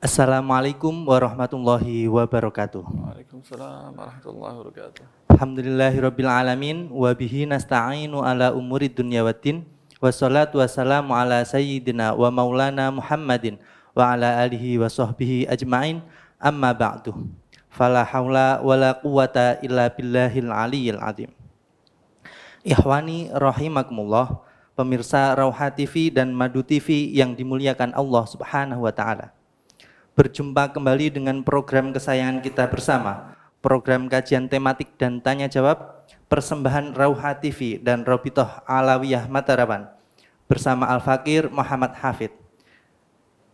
Assalamualaikum warahmatullahi wabarakatuh. Waalaikumsalam warahmatullahi wabarakatuh. Alhamdulillahirabbil alamin wa bihi nasta'inu ala umuri dunya waddin. Wassalatu wassalamu ala sayyidina wa maulana Muhammadin wa ala alihi wa sahbihi ajmain. Amma ba'du. Fala haula wala quwata illa billahil aliyyil azim. Ikhwani rahimakumullah, pemirsa Rauha TV dan Madu TV yang dimuliakan Allah Subhanahu wa taala. Berjumpa kembali dengan program kesayangan kita bersama, program kajian tematik dan tanya jawab, persembahan Rauha TV dan Robitoh Alawiyah Mataraman bersama Al-Fakir Muhammad Hafid.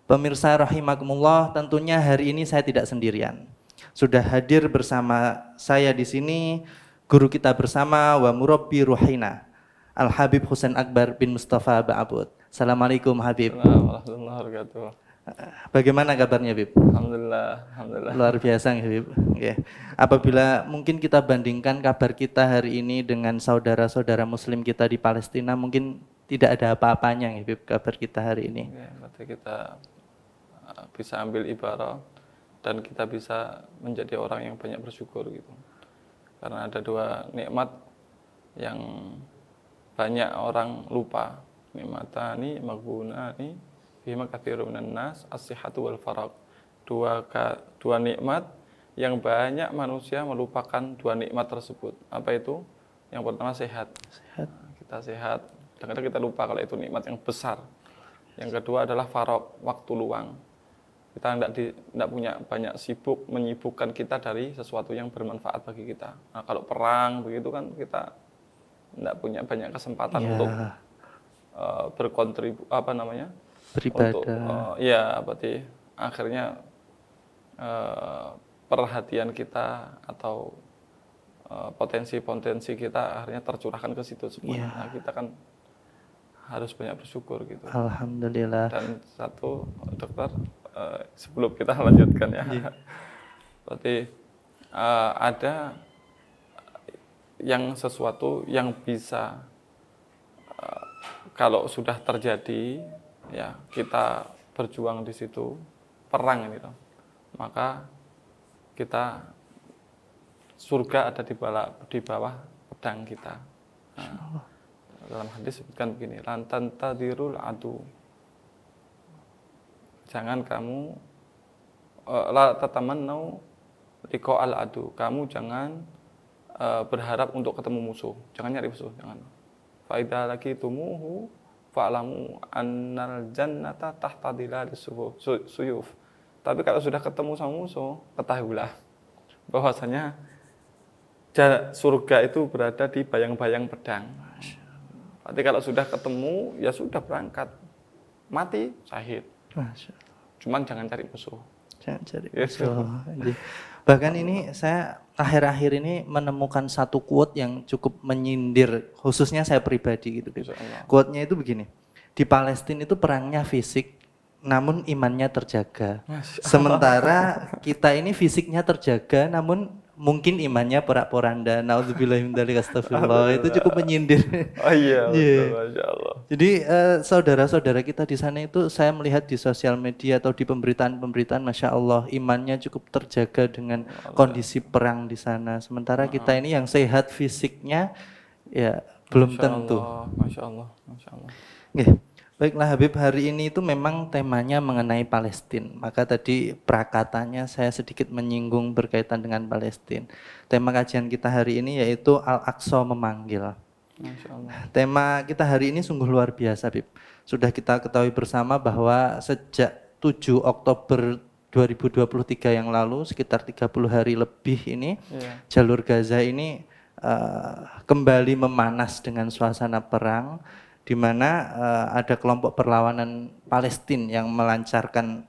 Pemirsa rahimakumullah, tentunya hari ini saya tidak sendirian. Sudah hadir bersama saya di sini guru kita bersama wa murabbi ruhina Al-Habib Husain Akbar bin Mustafa Ba'abud. Assalamualaikum Habib. Warahmatullahi wabarakatuh. Bagaimana kabarnya Habib? Alhamdulillah. Luar biasa Habib. Okay. Apabila mungkin kita bandingkan kabar kita hari ini dengan saudara-saudara muslim kita di Palestina, mungkin tidak ada apa-apanya Habib kabar kita hari ini. Ya, berarti kita bisa ambil ibarat dan kita bisa menjadi orang yang banyak bersyukur gitu. Karena ada dua nikmat yang banyak orang lupa. Nikmatani maghbunani bima katsirun minan nas as-sihhatu wal faragh. Dua nikmat yang banyak manusia melupakan dua nikmat tersebut. Apa itu? Yang pertama sehat. Kita sehat, kadang-kadang kita lupa kalau itu nikmat yang besar. Yang kedua adalah faragh, waktu luang. Kita tidak punya banyak menyibukkan kita dari sesuatu yang bermanfaat bagi kita. Nah, kalau perang begitu kan kita tidak punya banyak kesempatan untuk beribadah. Berarti akhirnya perhatian kita atau potensi-potensi kita akhirnya tercurahkan ke situ semua. Nah, kita kan harus banyak bersyukur gitu. Alhamdulillah. Dan satu, dokter, sebelum kita lanjutkan ya, berarti ada yang sesuatu yang bisa kalau sudah terjadi ya kita berjuang di situ, perang ini loh, maka kita surga ada di bawah pedang kita. Nah, dalam hadis sebutkan begini, lantan tadirul adu, jangan kamu la tatamannau liqa al adu, kamu jangan berharap untuk ketemu musuh, jangan nyari musuh, jangan. Fa idza laqitumuhu fa'lamu annal jannata tahta dhilalis suyuf. Tapi kalau sudah ketemu sama musuh, ketahuilah bahwasanya surga itu berada di bayang-bayang pedang. Berarti kalau sudah ketemu, ya sudah berangkat. Mati, syahid. Cuman jangan cari musuh. Jangan cari musuh. Bahkan ini saya akhir-akhir ini menemukan satu quote yang cukup menyindir, khususnya saya pribadi gitu. Quote-nya itu begini, di Palestina itu perangnya fisik, namun imannya terjaga. Sementara kita ini fisiknya terjaga, namun mungkin imannya porak-poranda. Nauzubillahi min dzalik, astagfirullah. Itu cukup menyindir. Oh iya, betul, Masya Allah. Jadi saudara-saudara kita di sana itu saya melihat di sosial media atau di pemberitaan-pemberitaan, Masya Allah, imannya cukup terjaga dengan kondisi perang di sana. Sementara kita ini yang sehat fisiknya ya belum tentu. Masya Allah, Masya Allah. Baiklah Habib, hari ini itu memang temanya mengenai Palestina. Maka tadi prakatanya saya sedikit menyinggung berkaitan dengan Palestina. Tema kajian kita hari ini yaitu Al-Aqsa memanggil. Masya Allah. Tema kita hari ini sungguh luar biasa Habib. Sudah kita ketahui bersama bahwa sejak 7 Oktober 2023 yang lalu, sekitar 30 hari lebih ini, jalur Gaza ini kembali memanas dengan suasana perang, di mana ada kelompok perlawanan Palestina yang melancarkan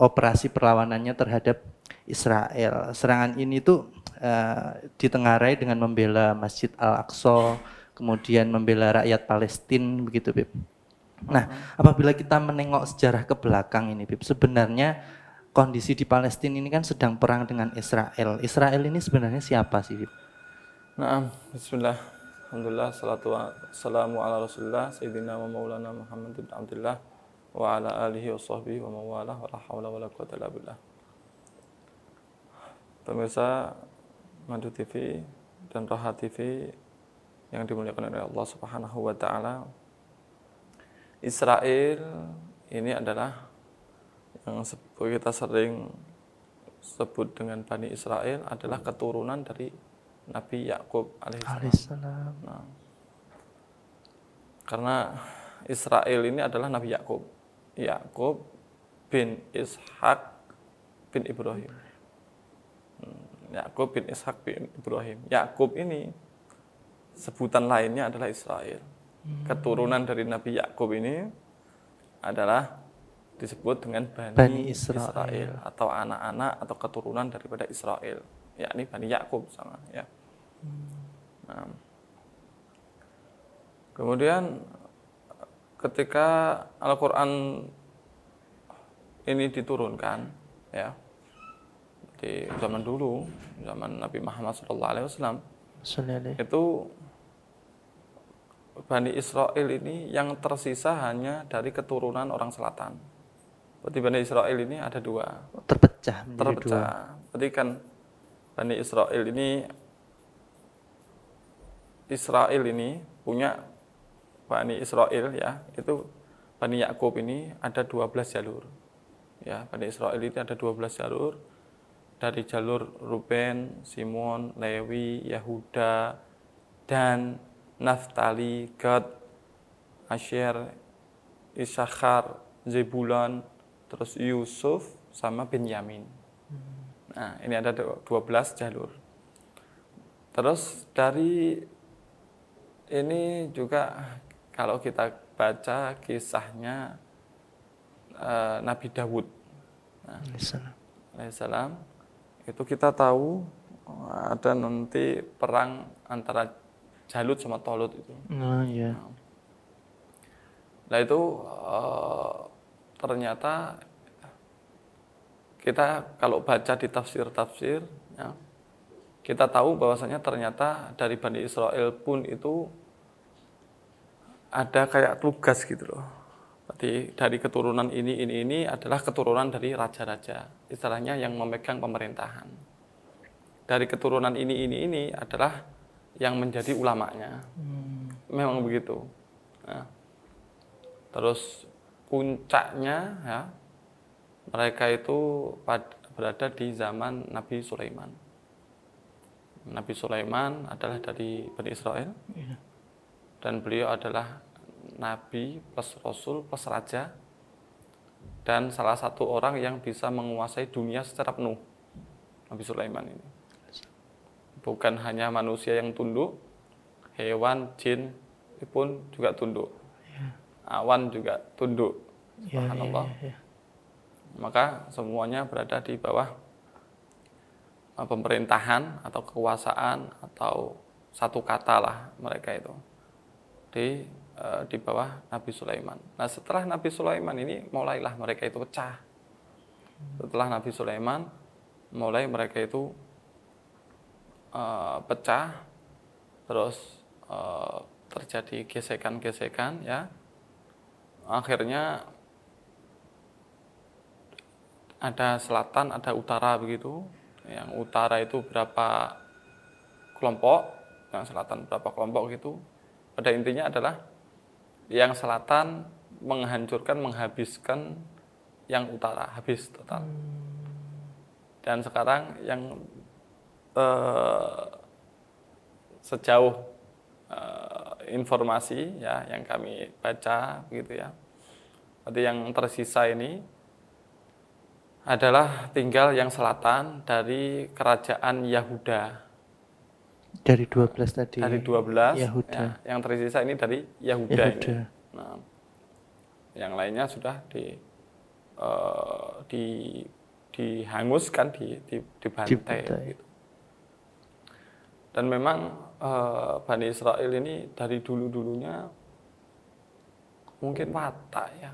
operasi perlawanannya terhadap Israel. Serangan ini tuh ditengarai dengan membela Masjid Al-Aqsa, kemudian membela rakyat Palestina, begitu Bib. Nah, apabila kita menengok sejarah ke belakang ini Bib, sebenarnya kondisi di Palestina ini kan sedang perang dengan Israel. Israel ini sebenarnya siapa sih Bib? Nah, bismillah. Alhamdulillah, salatu wassalamu ala rasulullah, sayyidina wa maulana Muhammad bin Abdullah, wa ala alihi wa sahbihi wa mawalah wa la hawla wa la quwwata illa billah. Pemirsa Madu TV dan Roha TV yang dimuliakan oleh Allah Subhanahu wa taala. Israel ini adalah yang kita sering sebut dengan Bani Israel adalah keturunan dari Nabi Yakub alaihissalam. Nah, karena Israel ini adalah Nabi Yakub. Yakub bin Ishak bin Ibrahim. Yakub bin Ishak bin Ibrahim. Yakub ini sebutan lainnya adalah Israel. Keturunan dari Nabi Yakub ini adalah disebut dengan Bani Israel atau anak-anak atau keturunan daripada Israel, yakni Bani Yakub sama ya. Nah, kemudian ketika Al-Quran ini diturunkan ya, di zaman dulu, zaman Nabi Muhammad SAW, itu Bani Israel ini yang tersisa hanya dari keturunan orang selatan. Berarti Bani Israel ini ada dua. Terpecah. Berarti kan Bani Israel ini punya Bani Israel ya, itu Bani Yakub ini ada 12 jalur. Ya, Bani Israel ini ada 12 jalur. Dari jalur Ruben, Simon, Lewi, Yahuda, dan Naftali, Gad, Asher, Issakhar, Zebulon, terus Yusuf, sama Benyamin. Nah, ini ada 12 jalur. Terus dari ini juga kalau kita baca kisahnya Nabi Dawud alaihissalam, itu kita tahu ada nanti perang antara Jalut sama Tolut itu. Iya. Nah itu ternyata kita kalau baca di tafsir-tafsir ya, kita tahu bahwasanya ternyata dari Bani Israel pun itu ada kayak tugas gitu loh. Berarti dari keturunan ini adalah keturunan dari raja-raja, istilahnya yang memegang pemerintahan. Dari keturunan ini adalah yang menjadi ulamanya. Memang begitu. Nah, terus puncaknya ya, mereka itu berada di zaman Nabi Sulaiman. Nabi Sulaiman adalah dari Bani Israel. Dan beliau adalah Nabi plus Rasul plus Raja, dan salah satu orang yang bisa menguasai dunia secara penuh. Nabi Sulaiman ini bukan hanya manusia yang tunduk, hewan, jin pun juga tunduk, awan juga tunduk. Subhanallah. Maka semuanya berada di bawah pemerintahan atau kekuasaan atau satu kata lah mereka itu di bawah Nabi Sulaiman. Nah setelah Nabi Sulaiman ini mulailah mereka itu pecah. Setelah Nabi Sulaiman mulai mereka itu pecah, terus terjadi gesekan-gesekan ya. Akhirnya ada selatan, ada utara begitu. Yang utara itu berapa kelompok, yang selatan berapa kelompok gitu. Pada intinya adalah yang selatan menghancurkan, menghabiskan yang utara, habis total. Dan sekarang yang sejauh informasi ya yang kami baca gitu ya, berarti yang tersisa ini adalah tinggal yang selatan dari kerajaan Yahuda. Dari 12 tadi. Dari 12 Yahuda. ya, yang tersisa ini dari Yahuda. Ini. Nah, yang lainnya sudah dihanguskan, dibantai gitu. Dan memang Bani Israel ini dari dulu-dulunya mungkin watak ya.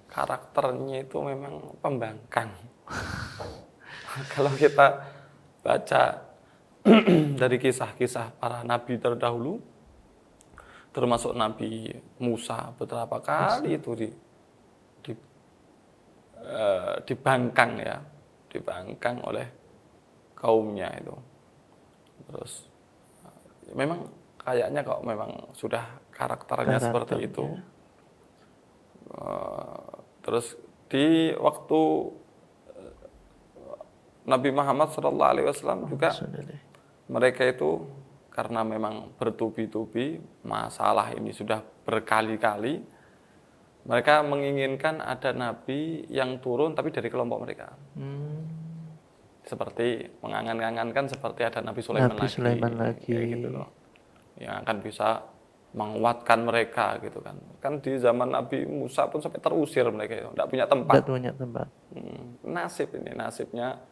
Karakternya itu memang pembangkang. Kalau kita baca dari kisah-kisah para nabi terdahulu, termasuk Nabi Musa beberapa kali itu dibangkang ya, dibangkang oleh kaumnya itu. Terus memang kayaknya kok memang sudah karakternya seperti itu. Terus di waktu Nabi Muhammad SAW juga mereka itu karena memang bertubi-tubi masalah ini sudah berkali-kali, mereka menginginkan ada nabi yang turun tapi dari kelompok mereka. Seperti mengangan-angankan seperti ada Nabi Sulaiman lagi, kayak gitu loh, yang akan bisa menguatkan mereka gitu kan. Kan di zaman Nabi Musa pun sampai terusir mereka itu, tidak punya tempat. Nasib ini, nasibnya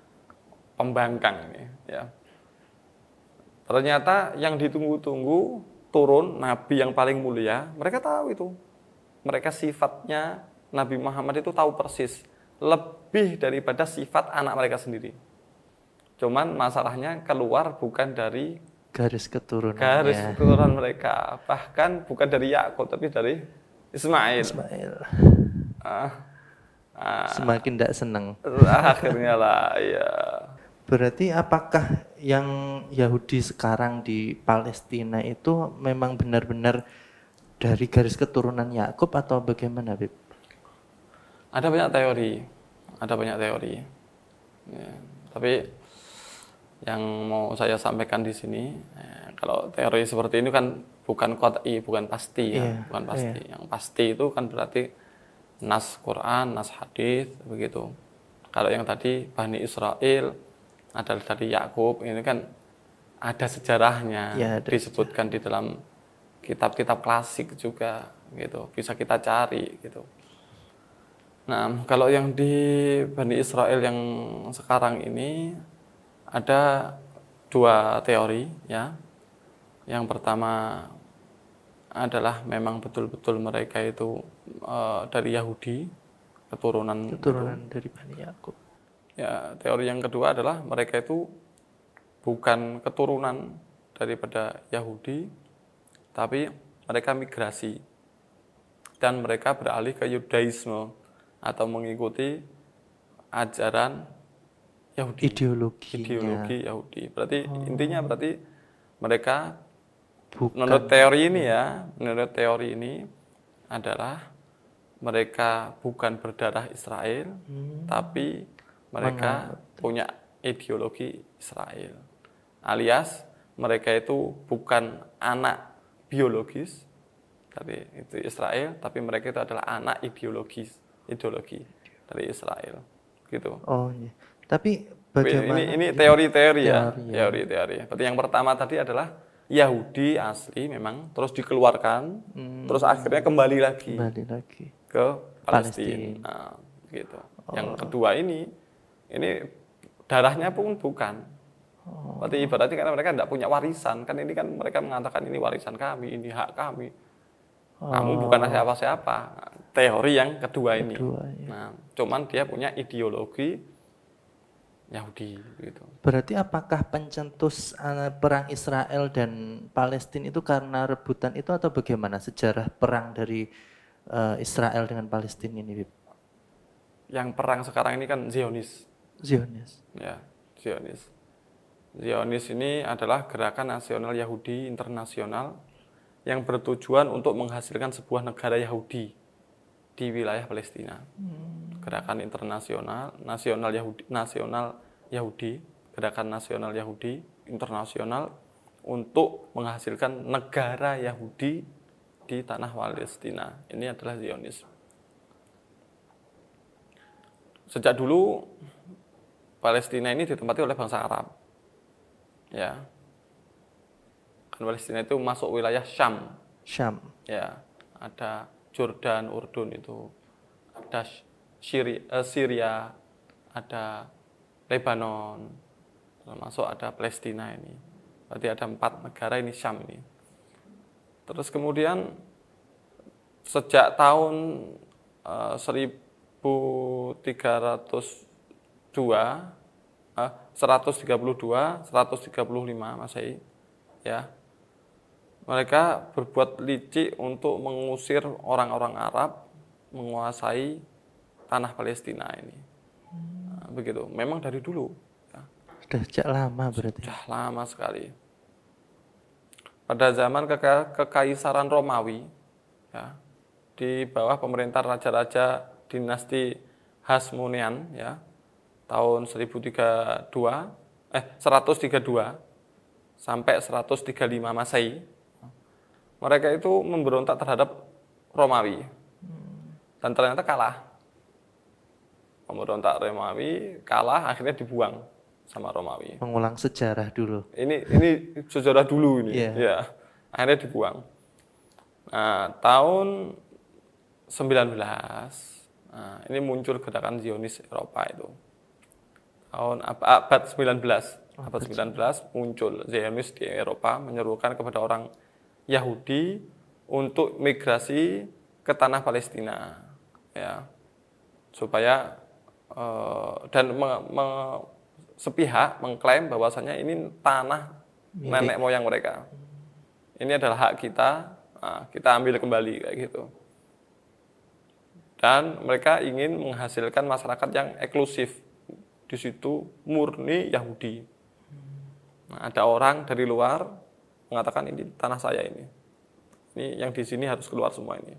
pembangkang ini ya. Ternyata yang ditunggu-tunggu turun Nabi yang paling mulia, mereka tahu itu. Mereka sifatnya Nabi Muhammad itu tahu persis, lebih daripada sifat anak mereka sendiri. Cuman masalahnya keluar bukan dari garis keturunan mereka, bahkan bukan dari Yakub tapi dari Ismail. Semakin tidak senang. Akhirnya lah, ya. Berarti apakah yang Yahudi sekarang di Palestina itu memang benar-benar dari garis keturunan Yakub atau bagaimana, Bib? Ada banyak teori. Ya, tapi yang mau saya sampaikan di sini, kalau teori seperti ini kan bukan qat'i, bukan pasti ya, bukan pasti. Yang pasti itu kan berarti nas Quran, nas hadis begitu. Kalau yang tadi Bani Israel adalah dari Yakub, ini kan ada sejarahnya, disebutkan di dalam kitab-kitab klasik juga gitu, bisa kita cari gitu. Nah, kalau yang di Bani Israel yang sekarang ini ada dua teori ya. Yang pertama adalah memang betul-betul mereka itu dari Yahudi, keturunan dari Bani Yakub. Ya, teori yang kedua adalah mereka itu bukan keturunan daripada Yahudi, tapi mereka migrasi dan mereka beralih ke Yudaisme atau mengikuti ajaran Yahudi, ideologi Yahudi. Berarti intinya berarti mereka menurut teori ini adalah mereka bukan berdarah Israel, tapi mereka punya ideologi Israel. Alias mereka itu bukan anak biologis dari itu Israel, tapi mereka itu adalah anak ideologi dari Israel. Gitu. Oh iya. Tapi bagaimana ini teori-teori ya. Teori-teori. Berarti yang pertama tadi adalah Yahudi asli memang terus dikeluarkan, terus akhirnya kembali lagi ke Palestina. Nah, gitu. Yang kedua ini darahnya pun bukan. Berarti ibaratnya karena mereka tidak punya warisan, kan ini kan mereka mengatakan ini warisan kami, ini hak kami. Kamu bukan siapa-siapa. Teori yang kedua ini. Nah, cuman dia punya ideologi Yahudi gitu. Berarti apakah pencetus perang Israel dan Palestina itu karena rebutan itu atau bagaimana sejarah perang dari Israel dengan Palestina ini, Bib? Yang perang sekarang ini kan Zionis. Ya, Zionis. Zionis ini adalah gerakan nasional Yahudi internasional yang bertujuan untuk menghasilkan sebuah negara Yahudi di wilayah Palestina. Gerakan internasional gerakan nasional Yahudi internasional untuk menghasilkan negara Yahudi di tanah Palestina. Ini adalah Zionis. Sejak dulu Palestina ini ditempati oleh bangsa Arab. Ya. Kan Palestina itu masuk wilayah Syam. Ya, ada Jordan, Urdun itu. Ada Syria, ada Lebanon, termasuk ada Palestina ini. Berarti ada 4 negara ini Syam ini. Terus kemudian sejak tahun 135 Masehi ya. Mereka berbuat licik untuk mengusir orang-orang Arab menguasai tanah Palestina ini. Nah, begitu. Memang dari dulu. Ya. Sudah sejak lama berarti. Sudah lama sekali. Pada zaman Kekaisaran Romawi, ya, di bawah pemerintahan raja-raja dinasti Hasmonean, ya, tahun 132 sampai 135 Masehi, mereka itu memberontak terhadap Romawi dan ternyata kalah. Pemberontak Romawi kalah, akhirnya dibuang sama Romawi. Mengulang sejarah dulu. Ini sejarah dulu ini, ya. Akhirnya dibuang. Nah, tahun 19, nah, ini muncul gerakan Zionis Eropa itu. Abad 19 muncul Zionis di Eropa menyerukan kepada orang Yahudi untuk migrasi ke tanah Palestina, ya, supaya dan sepihak mengklaim bahwasanya ini tanah nenek moyang mereka. Ini adalah hak kita, nah, kita ambil kembali kayak gitu. Dan mereka ingin menghasilkan masyarakat yang eksklusif. Di situ murni Yahudi. Nah, ada orang dari luar mengatakan ini tanah saya ini. Ini yang di sini harus keluar semua ini.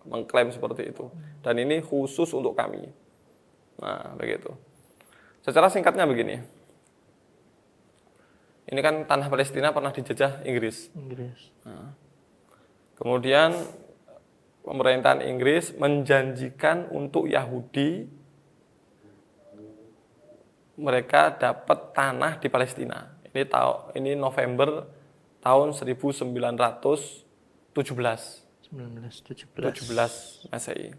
Mengklaim seperti itu. Dan ini khusus untuk kami. Nah, begitu. Secara singkatnya begini. Ini kan tanah Palestina pernah dijajah Inggris. Nah, kemudian pemerintahan Inggris menjanjikan untuk Yahudi mereka dapat tanah di Palestina. Ini November tahun 1917 Masehi.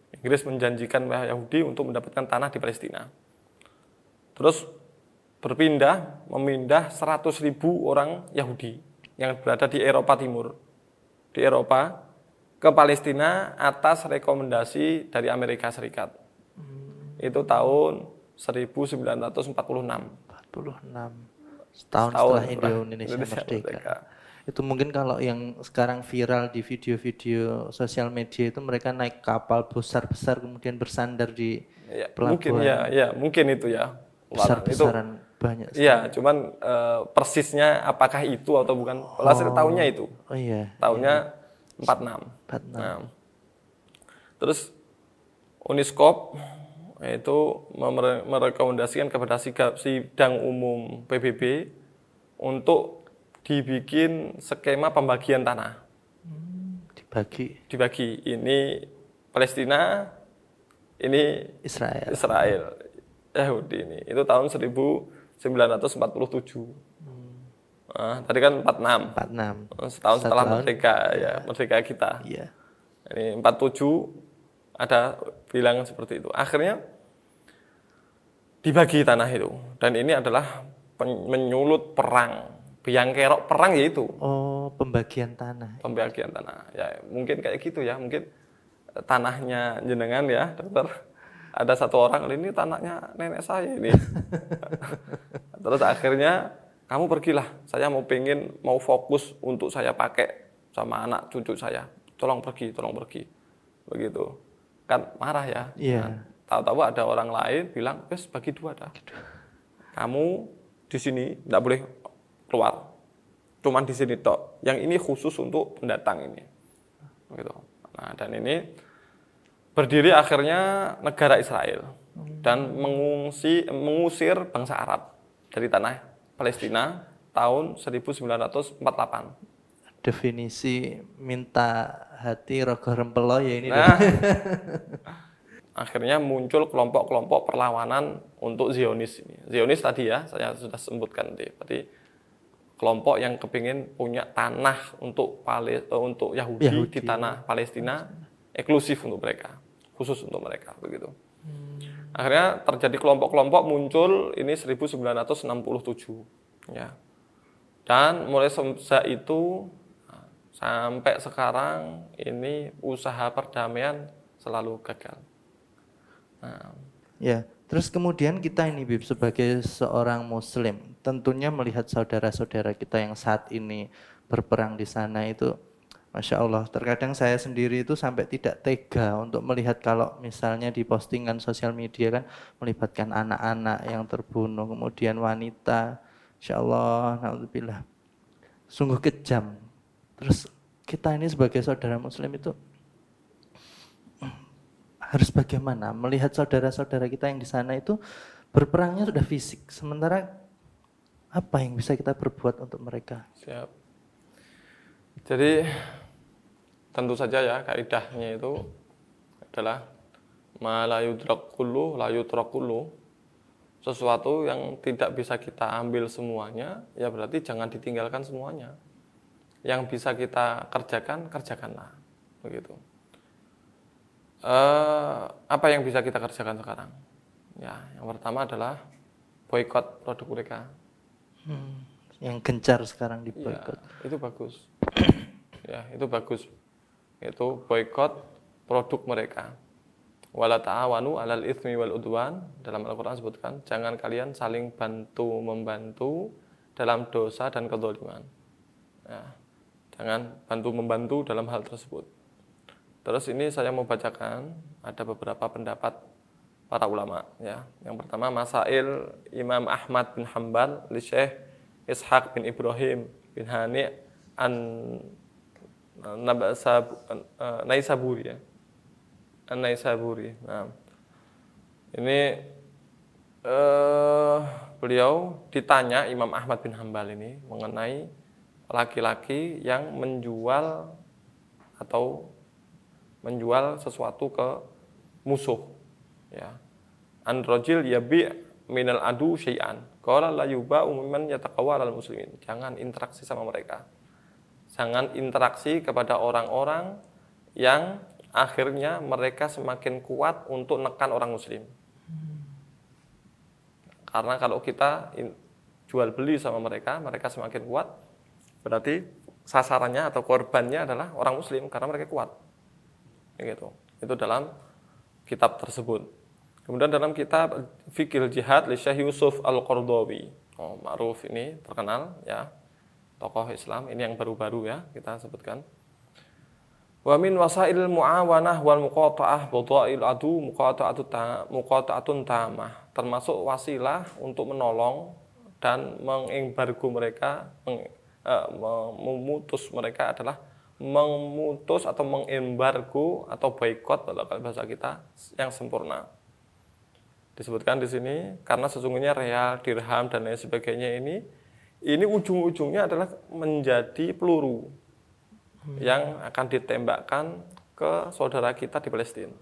Inggris menjanjikan Yahudi untuk mendapatkan tanah di Palestina. Terus memindah 100.000 orang Yahudi yang berada di Eropa Timur, di Eropa, ke Palestina atas rekomendasi dari Amerika Serikat. Itu tahun 1946. 46. Setahun setelah Indonesia merdeka. Itu mungkin kalau yang sekarang viral di video-video sosial media itu mereka naik kapal besar-besar kemudian bersandar di pelabuhan. Mungkin itu ya. Besar-besaran banyak. Iya, cuman persisnya apakah itu atau bukan? Saya tahunya itu. Oh iya. Tahunnya 46. Nah, terus Uniskop itu merekomendasikan kepada sidang umum PBB untuk dibikin skema pembagian tanah. Dibagi. Ini Palestina, ini Israel. Yahudi ini. Itu tahun 1947. Nah, tadi kan 46. Setahun setelah merdeka, ya, merdeka kita. Iya. Ini 47 ada bilangan seperti itu. Akhirnya dibagi tanah itu. Dan ini adalah menyulut perang. Biang kerok perang yaitu. Oh, pembagian tanah. Pembagian tanah. Ya, mungkin kayak gitu ya. Mungkin tanahnya jenengan ya, dokter. Ada satu orang, ini tanahnya nenek saya ini. Terus akhirnya kamu pergilah. Saya mau fokus untuk saya pakai sama anak cucu saya. Tolong pergi. Begitu. Kan marah ya. Iya. Nah, tahu-tahu ada orang lain bilang, "Wes bagi dua dah. Kamu di sini enggak boleh keluar. Cuman di sini tok. Yang ini khusus untuk pendatang ini." Begitu. Nah, dan ini berdiri akhirnya negara Israel dan mengusir bangsa Arab dari tanah Palestina tahun 1948. Definisi minta hati rogo rempelo ya ini. Nah, akhirnya muncul kelompok-kelompok perlawanan untuk Zionis ini. Zionis tadi ya, saya sudah sebutkan tadi. Berarti kelompok yang kepingin punya tanah untuk Yahudi di tanah Palestina eksklusif untuk mereka, khusus untuk mereka begitu. Akhirnya terjadi kelompok-kelompok muncul ini 1967 ya. Dan mulai sejak itu sampai sekarang ini usaha perdamaian selalu gagal. Nah, ya, terus kemudian kita ini Bib sebagai seorang muslim tentunya melihat saudara-saudara kita yang saat ini berperang di sana itu Masya Allah, terkadang saya sendiri itu sampai tidak tega untuk melihat kalau misalnya di postingan sosial media kan melibatkan anak-anak yang terbunuh, kemudian wanita. Masya Allah, naudzubillah. Sungguh kejam. Terus kita ini sebagai saudara muslim itu harus bagaimana melihat saudara-saudara kita yang di sana itu berperangnya sudah fisik, sementara apa yang bisa kita perbuat untuk mereka? Siap. Jadi tentu saja ya kaidahnya itu adalah ma la yudrak kullu la yutrak kullu. Sesuatu yang tidak bisa kita ambil semuanya, ya berarti jangan ditinggalkan semuanya. Yang bisa kita kerjakan, kerjakanlah. Begitu. Apa yang bisa kita kerjakan sekarang? Ya, yang pertama adalah boikot produk mereka. Yang gencar sekarang di Ya, boykot. itu bagus. Ya, itu bagus. Itu boikot produk mereka. Wala ta'awanu 'alal itsmi wal udwan, dalam Al-Qur'an sebutkan, jangan kalian saling bantu-membantu dalam dosa dan kezaliman. Ya, jangan bantu-membantu dalam hal tersebut. Terus ini saya mau bacakan ada beberapa pendapat para ulama ya. Yang pertama Masail Imam Ahmad bin Hanbal li Syekh Ishaq bin Ibrahim bin Hani an Naisaburi ya. An-Naisaburi. Nah, ini beliau ditanya Imam Ahmad bin Hanbal ini mengenai laki-laki yang menjual atau menjual sesuatu ke musuh. Ya. An-rajil yabi' minal adu syai'an. Qala la yuba'u mimman yataqawwa 'alal muslimin. Jangan interaksi sama mereka. Jangan interaksi kepada orang-orang yang akhirnya mereka semakin kuat untuk nekan orang muslim. Karena kalau kita jual beli sama mereka, mereka semakin kuat, berarti sasarannya atau korbannya adalah orang muslim karena mereka kuat. Gitu. Itu dalam kitab tersebut. Kemudian dalam kitab Fiqhul Jihad li Syekh Yusuf Al-Qaradawi. Oh, ma'ruf ini terkenal ya. Tokoh Islam ini yang baru-baru ya kita sebutkan. Wa min wasail muawanah wal muqata'ah badail adu muqata'atun tamah. Termasuk wasilah untuk menolong dan mengembargo mereka, memutus mereka adalah memutus atau mengembargo atau boikot kalau bahasa kita yang sempurna. Disebutkan di sini karena sesungguhnya real, dirham dan lain sebagainya ini ujung-ujungnya adalah menjadi peluru yang akan ditembakkan ke saudara kita di Palestina.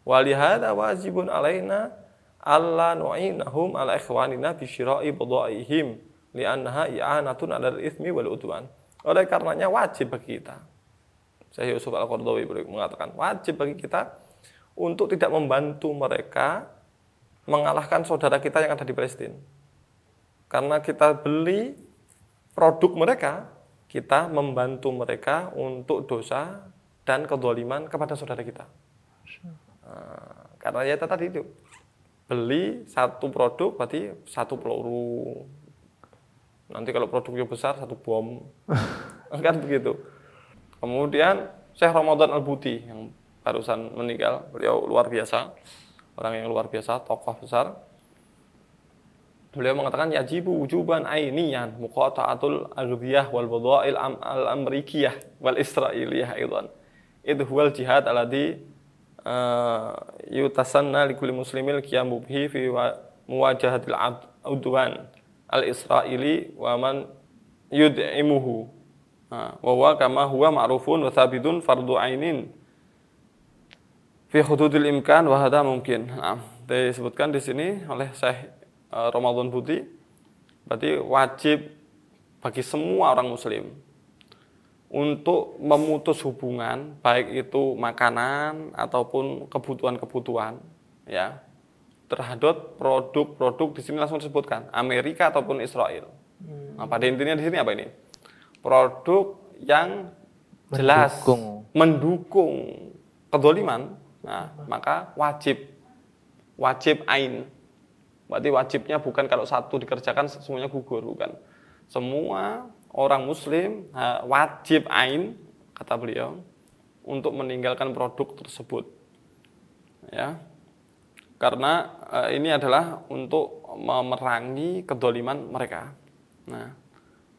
Walihada wajibun alaina alla nu'inahum ala ikhwanina bi syira'i badaihim li'annaha i'anatun 'alal itsmi wal udwan. Oleh karenanya wajib bagi kita. Syekh Yusuf Al-Qaradawi mengatakan wajib bagi kita untuk tidak membantu mereka mengalahkan saudara kita yang ada di Palestina. Karena kita beli produk mereka, kita membantu mereka untuk dosa dan kezaliman kepada saudara kita. Karena ya tadi itu, beli satu produk berarti satu peluru. Nanti kalau produknya besar satu bom, kan begitu. Kemudian Syekh Ramadan Al-Buti yang barusan meninggal, beliau luar biasa, orang yang luar biasa, tokoh besar. Beliau mengatakan yajibu wujuban ainiyan muqata'atul aghdiyah wal badail al-amrikiyah wal israiliyah aidan. Itu huwal jihad alladhi yutasanna likulli muslimil qiyamu bihi fi muwajahatil udwan al-israili wa man yud'imuhu. Wa huwa kama huwa ma'rufun wa thabitun fardu ainin fi hududil imkan wa hadha mungkin. Nah, disebutkan di sini oleh Syekh Ramadan Buti, berarti wajib bagi semua orang muslim untuk memutus hubungan, baik itu makanan ataupun kebutuhan-kebutuhan ya, terhadap produk-produk di sini langsung disebutkan Amerika ataupun Israel. Nah, pada intinya di sini apa ini? Produk yang jelas mendukung kedzaliman, nah, maka wajib ain. Berarti wajibnya bukan kalau satu dikerjakan semuanya gugur, bukan. Semua orang muslim wajib ain kata beliau, untuk meninggalkan produk tersebut. Ya. Karena ini adalah untuk memerangi kedoliman mereka. Nah,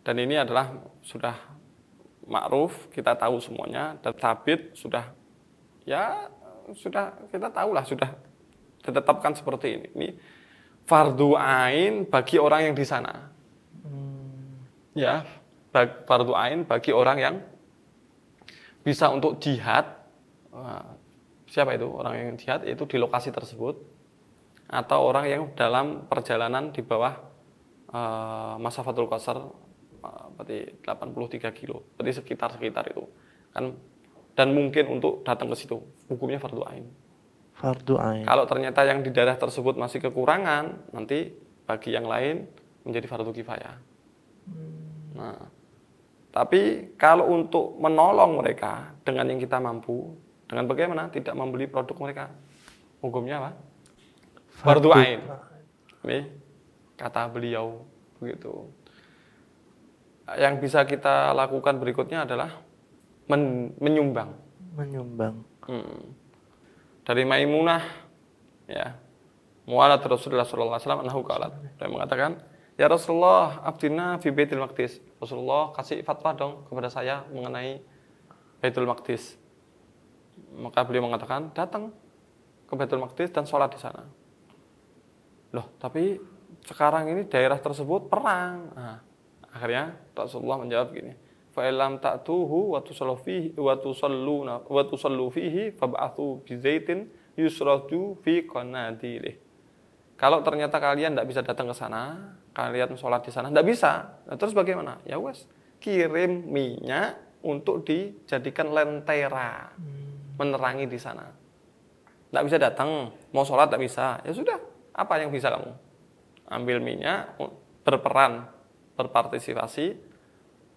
dan ini adalah sudah ma'ruf, kita tahu semuanya, dan sabit sudah kita tahulah, sudah ditetapkan seperti ini. Ini fardu ain bagi orang yang di sana. Ya, fardu ain bagi orang yang bisa untuk jihad. Siapa itu? Orang yang jihad itu di lokasi tersebut, atau orang yang dalam perjalanan di bawah masafatul qasar, berarti 83 kilo, berarti sekitar itu kan, dan mungkin untuk datang ke situ, hukumnya fardu ain. Fardu ain. Kalau ternyata yang di daerah tersebut masih kekurangan, nanti bagi yang lain menjadi fardu kifayah. Nah, tapi kalau untuk menolong mereka dengan yang kita mampu, dengan bagaimana? Tidak membeli produk mereka, hukumnya apa? Fardu ain. Ini kata beliau begitu. Yang bisa kita lakukan berikutnya adalah menyumbang. Dari Maimunah, ya, mualat Rasulullah SAW, anhu qalat, dia mengatakan, ya Rasulullah, abdina fi Baitul Maqdis. Rasulullah kasih fatwa dong kepada saya mengenai Baitul Maqdis. Maka beliau mengatakan, datang ke Baitul Maqdis dan sholat di sana. Loh, tapi sekarang ini daerah tersebut perang. Nah, akhirnya Rasulullah menjawab gini, fa illam ta'tuhu wa tusallu fihi fab'athu bi zaitin yusraju fi qanadilih. Kalau ternyata kalian tidak bisa datang ke sana, kalian sholat di sana, tidak bisa. Nah, terus bagaimana? Ya wes, kirim minyak untuk dijadikan lentera, menerangi di sana. Tidak bisa datang, mau sholat tidak bisa. Ya sudah, apa yang bisa kamu? Ambil minyak, berperan, berpartisipasi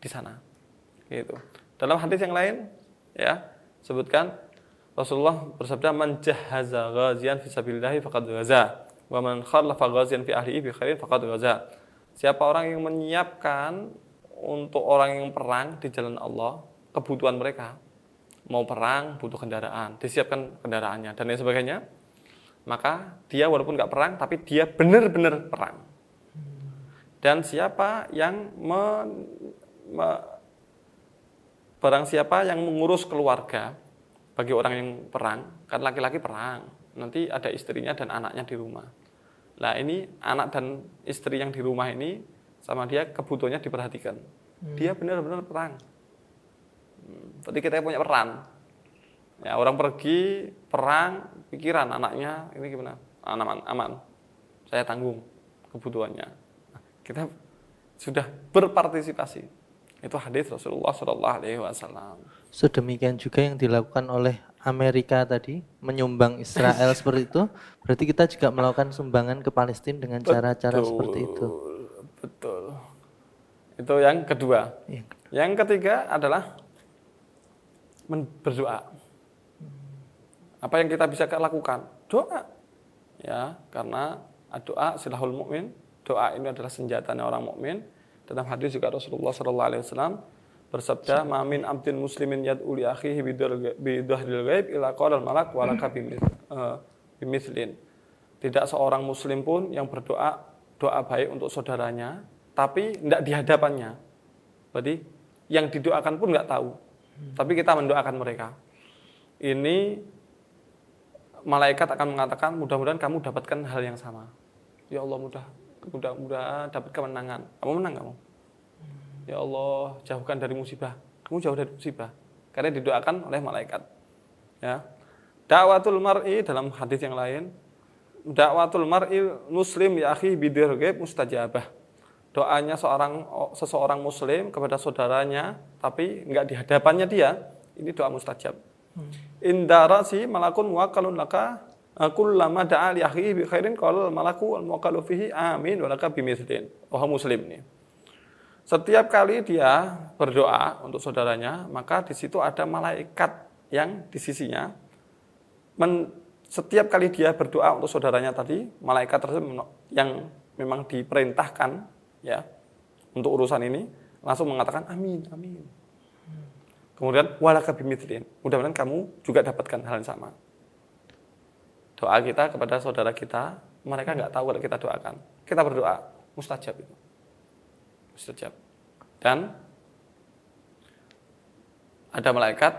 di sana. Gitu. Dalam hadis yang lain, ya, sebutkan Rasulullah bersabda, man jahaza ghazian fi sabilillah faqad ghaza, wa man khallafa ghazian fi ahlihi bi khairin faqad ghaza. Siapa orang yang menyiapkan untuk orang yang perang di jalan Allah kebutuhan mereka, mau perang butuh kendaraan, disiapkan kendaraannya dan lain sebagainya, maka dia walaupun nggak perang tapi dia benar-benar perang. Dan siapa yang barang siapa yang mengurus keluarga bagi orang yang perang, kan laki-laki perang, nanti ada istrinya dan anaknya di rumah. Nah ini anak dan istri yang di rumah ini sama dia kebutuhannya diperhatikan. Dia benar-benar perang. Berarti kita punya peran. Ya, orang pergi perang, pikiran anaknya ini gimana? Aman. Saya tanggung kebutuhannya. Nah, kita sudah berpartisipasi. Itu hadis Rasulullah SAW. Sedemikian juga yang dilakukan oleh Amerika tadi, menyumbang Israel seperti itu. Berarti kita juga melakukan sumbangan ke Palestina dengan cara-cara seperti itu. Betul. Itu yang kedua. Yang ketiga adalah berdoa. Apa yang kita bisa lakukan? Doa. Ya, karena doa silahul mukmin. Doa ini adalah senjatanya orang mukmin. Dalam hadis juga Rasulullah SAW bersabda, "Ma min abdin muslimin yad'u li akhihi bi dhahril ghaib illa qala al-malak wa laka bimithlin." Tidak seorang muslim pun yang berdoa doa baik untuk saudaranya, tapi tidak di hadapannya. Berarti yang didoakan pun nggak tahu. Tapi kita mendoakan mereka. Ini malaikat akan mengatakan, mudah-mudahan kamu dapatkan hal yang sama. Ya Allah, mudah-mudahan dapat kemenangan. Kamu menang kamu. Ya Allah, jauhkan dari musibah. Kamu jauh dari musibah. Karena didoakan oleh malaikat. Ya. Da'watul mar'i dalam hadis yang lain, da'watul mar'i muslim ya akhi bidir ghaib mustajabah. Doanya seseorang muslim kepada saudaranya tapi enggak di hadapannya dia, ini doa mustajab. Indarasi malakun muwakkalun laka kullama da'a li akhihi bi khairin qala malaku wal muwakkalu fihi amin wa laka bimithlin. Oh muslim nih. Setiap kali dia berdoa untuk saudaranya, maka di situ ada malaikat yang di sisinya. Setiap kali dia berdoa untuk saudaranya tadi, malaikat tersebut yang memang diperintahkan ya untuk urusan ini langsung mengatakan amin, amin. Kemudian walaka bimithlin. Mudah-mudahan kamu juga dapatkan hal yang sama. Doa kita kepada saudara kita, mereka nggak tahu kalau kita doakan. Kita berdoa, mustajab itu. Mustajab. Dan ada malaikat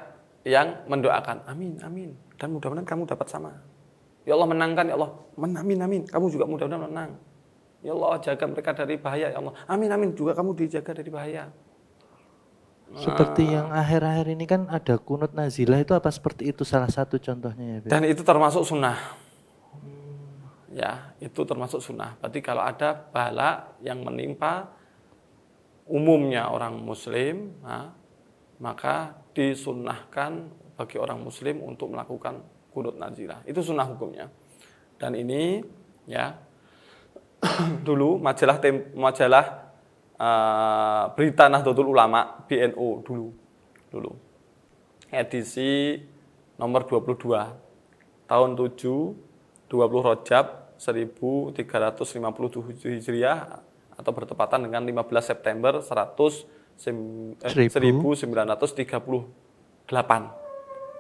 yang mendoakan, amin, amin. Dan mudah-mudahan kamu dapat sama. Ya Allah menangkan, ya Allah. Amin, amin. Kamu juga mudah-mudahan menang. Ya Allah jaga mereka dari bahaya, ya Allah. Amin, amin. Juga kamu dijaga dari bahaya. Seperti yang akhir-akhir ini kan ada kunut nazilah, itu apa seperti itu salah satu contohnya ya? Dan itu termasuk sunnah. Ya, itu termasuk sunnah. Berarti kalau ada bala yang menimpa umumnya orang muslim, maka disunnahkan bagi orang muslim untuk melakukan kunut nazilah. Itu sunnah hukumnya. Dan ini ya dulu majalah Berita Nahdlatul Ulama BNO dulu edisi nomor 22 tahun 20 Rajab 1357 Hijriah atau bertepatan dengan 15 September 1938.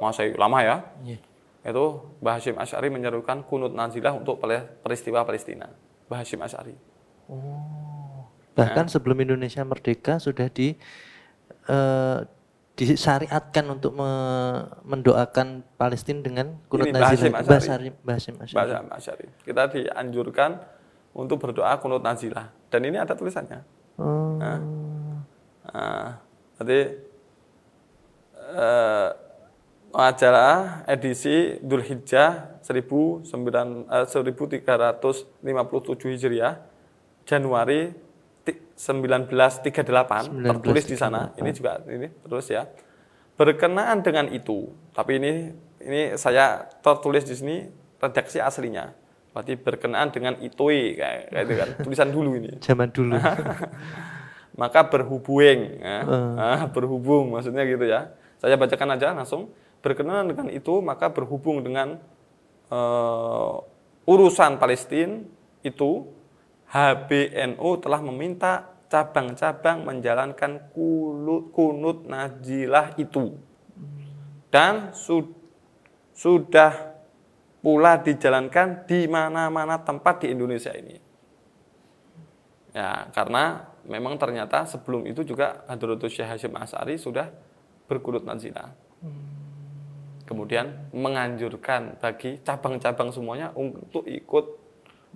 Masih lama ya. Itu Mbah Hasyim Asy'ari menyerukan kunut nazilah untuk peristiwa Palestina. Mbah Hasyim Asy'ari. Bahkan sebelum Indonesia merdeka sudah disyariatkan untuk mendoakan Palestina dengan kunut nazilah. Mbah Hasyim Asy'ari. Kita dianjurkan untuk berdoa kunut nazilah. Dan ini ada tulisannya. Jadi majalah edisi Dzulhijjah 1357 Hijriah Januari 1938 tertulis di sana. Ini juga ini terus ya. Berkenaan dengan itu, tapi ini saya tertulis di sini redaksi aslinya. Berarti berkenaan dengan itu kayak itu kan tulisan dulu ini. Zaman dulu. Maka berhubung maksudnya gitu ya. Saya bacakan aja langsung. Berkenaan dengan itu maka berhubung dengan urusan Palestina itu HBNU telah meminta cabang-cabang menjalankan kunut nazilah itu dan sudah pula dijalankan di mana-mana tempat di Indonesia ini. Ya, karena memang ternyata sebelum itu juga Hadratus Syekh Hasyim Asy'ari sudah berkunut nazilah. Kemudian menganjurkan bagi cabang-cabang semuanya untuk ikut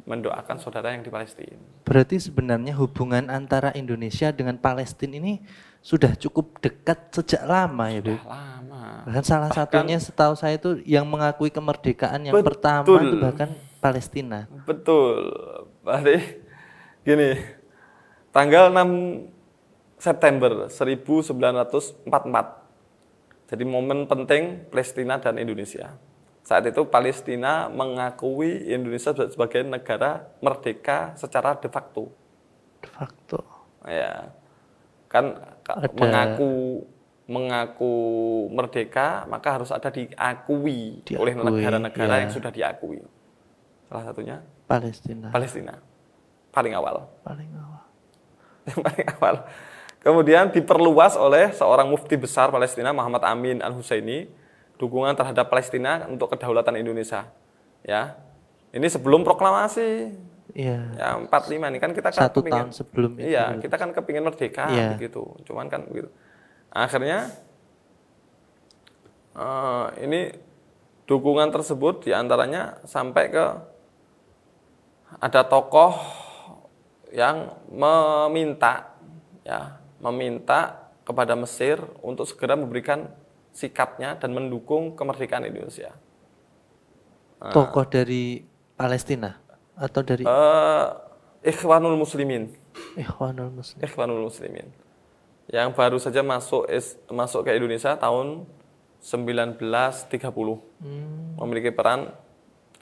mendoakan saudara yang di Palestina. Berarti sebenarnya hubungan antara Indonesia dengan Palestina ini sudah cukup dekat sejak lama ya, Bu? Sudah lama. Bahkan salah satunya setahu saya itu yang mengakui kemerdekaan yang pertama itu bahkan Palestina. Betul. Berarti gini, tanggal 6 September 1944. Jadi momen penting Palestina dan Indonesia. Saat itu Palestina mengakui Indonesia sebagai negara merdeka secara de facto. De facto. Ya. Kan mengaku merdeka maka harus ada diakui oleh negara-negara yang sudah diakui. Salah satunya Palestina. Paling awal. Kemudian diperluas oleh seorang mufti besar Palestina Muhammad Amin Al-Husaini dukungan terhadap Palestina untuk kedaulatan Indonesia. Ya. Ini sebelum proklamasi. Iya. Ya, 45 ini kan kita kan satu tahun sebelum itu. Iya, kita kan kepingin merdeka begitu. Cuman kan begitu. Akhirnya ini dukungan tersebut diantaranya sampai ke ada tokoh yang meminta kepada Mesir untuk segera memberikan sikapnya dan mendukung kemerdekaan Indonesia. Tokoh dari Palestina atau dari Ikhwanul Muslimin. Ikhwanul Muslimin. Yang baru saja masuk ke Indonesia tahun 1930. Memiliki peran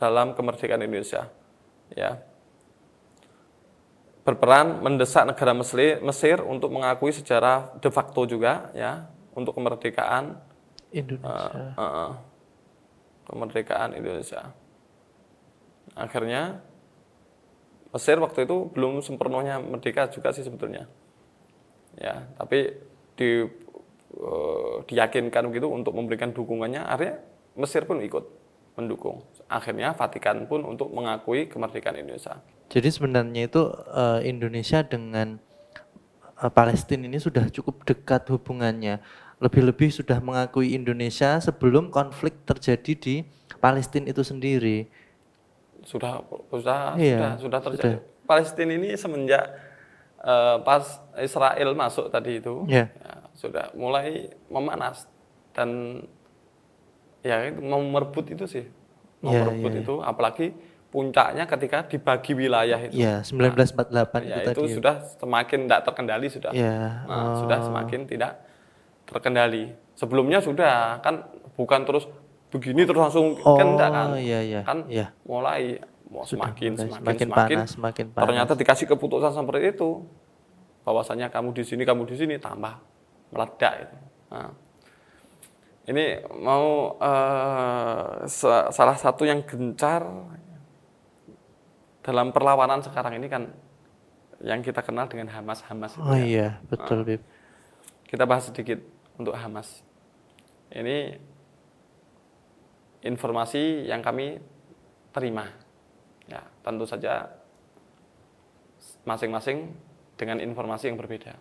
dalam kemerdekaan Indonesia. Ya. Berperan mendesak negara Mesir untuk mengakui secara de facto juga ya untuk kemerdekaan Indonesia. Kemerdekaan Indonesia. Akhirnya Mesir waktu itu belum sempurnanya merdeka juga sih sebetulnya. Ya, tapi diyakinkan gitu untuk memberikan dukungannya, akhirnya Mesir pun ikut mendukung. Akhirnya Vatikan pun untuk mengakui kemerdekaan Indonesia. Jadi sebenarnya itu Indonesia dengan Palestina ini sudah cukup dekat hubungannya. Lebih-lebih sudah mengakui Indonesia sebelum konflik terjadi di Palestina itu sendiri. Sudah Iya, terjadi. sudah. Palestina ini semenjak pas Israel masuk tadi itu, Ya, ya, sudah mulai memanas dan ya itu mau merebut itu sih, mau ya, merebut ya, ya. itu, apalagi puncaknya ketika dibagi wilayah itu. Ya, Nah, 1948 ya itu itu tadi. sudah semakin tidak terkendali sudah. Ya, Nah, sudah semakin tidak terkendali. Sebelumnya sudah kan bukan terus begini terus langsung kan enggak kan. oh, iya, iya, Kan iya. mulai Sudah semakin mulai semakin semakin semakin panas, semakin ternyata panas. dikasih keputusan seperti itu. Bahwasanya kamu di sini tambah meledak itu. Nah, ini mau salah satu yang gencar dalam perlawanan sekarang ini kan yang kita kenal dengan Hamas itu Oh ya. iya, betul, Nah, Bib. kita bahas sedikit untuk Hamas. Ini informasi yang kami terima. Ya, tentu saja masing-masing dengan informasi yang berbeda.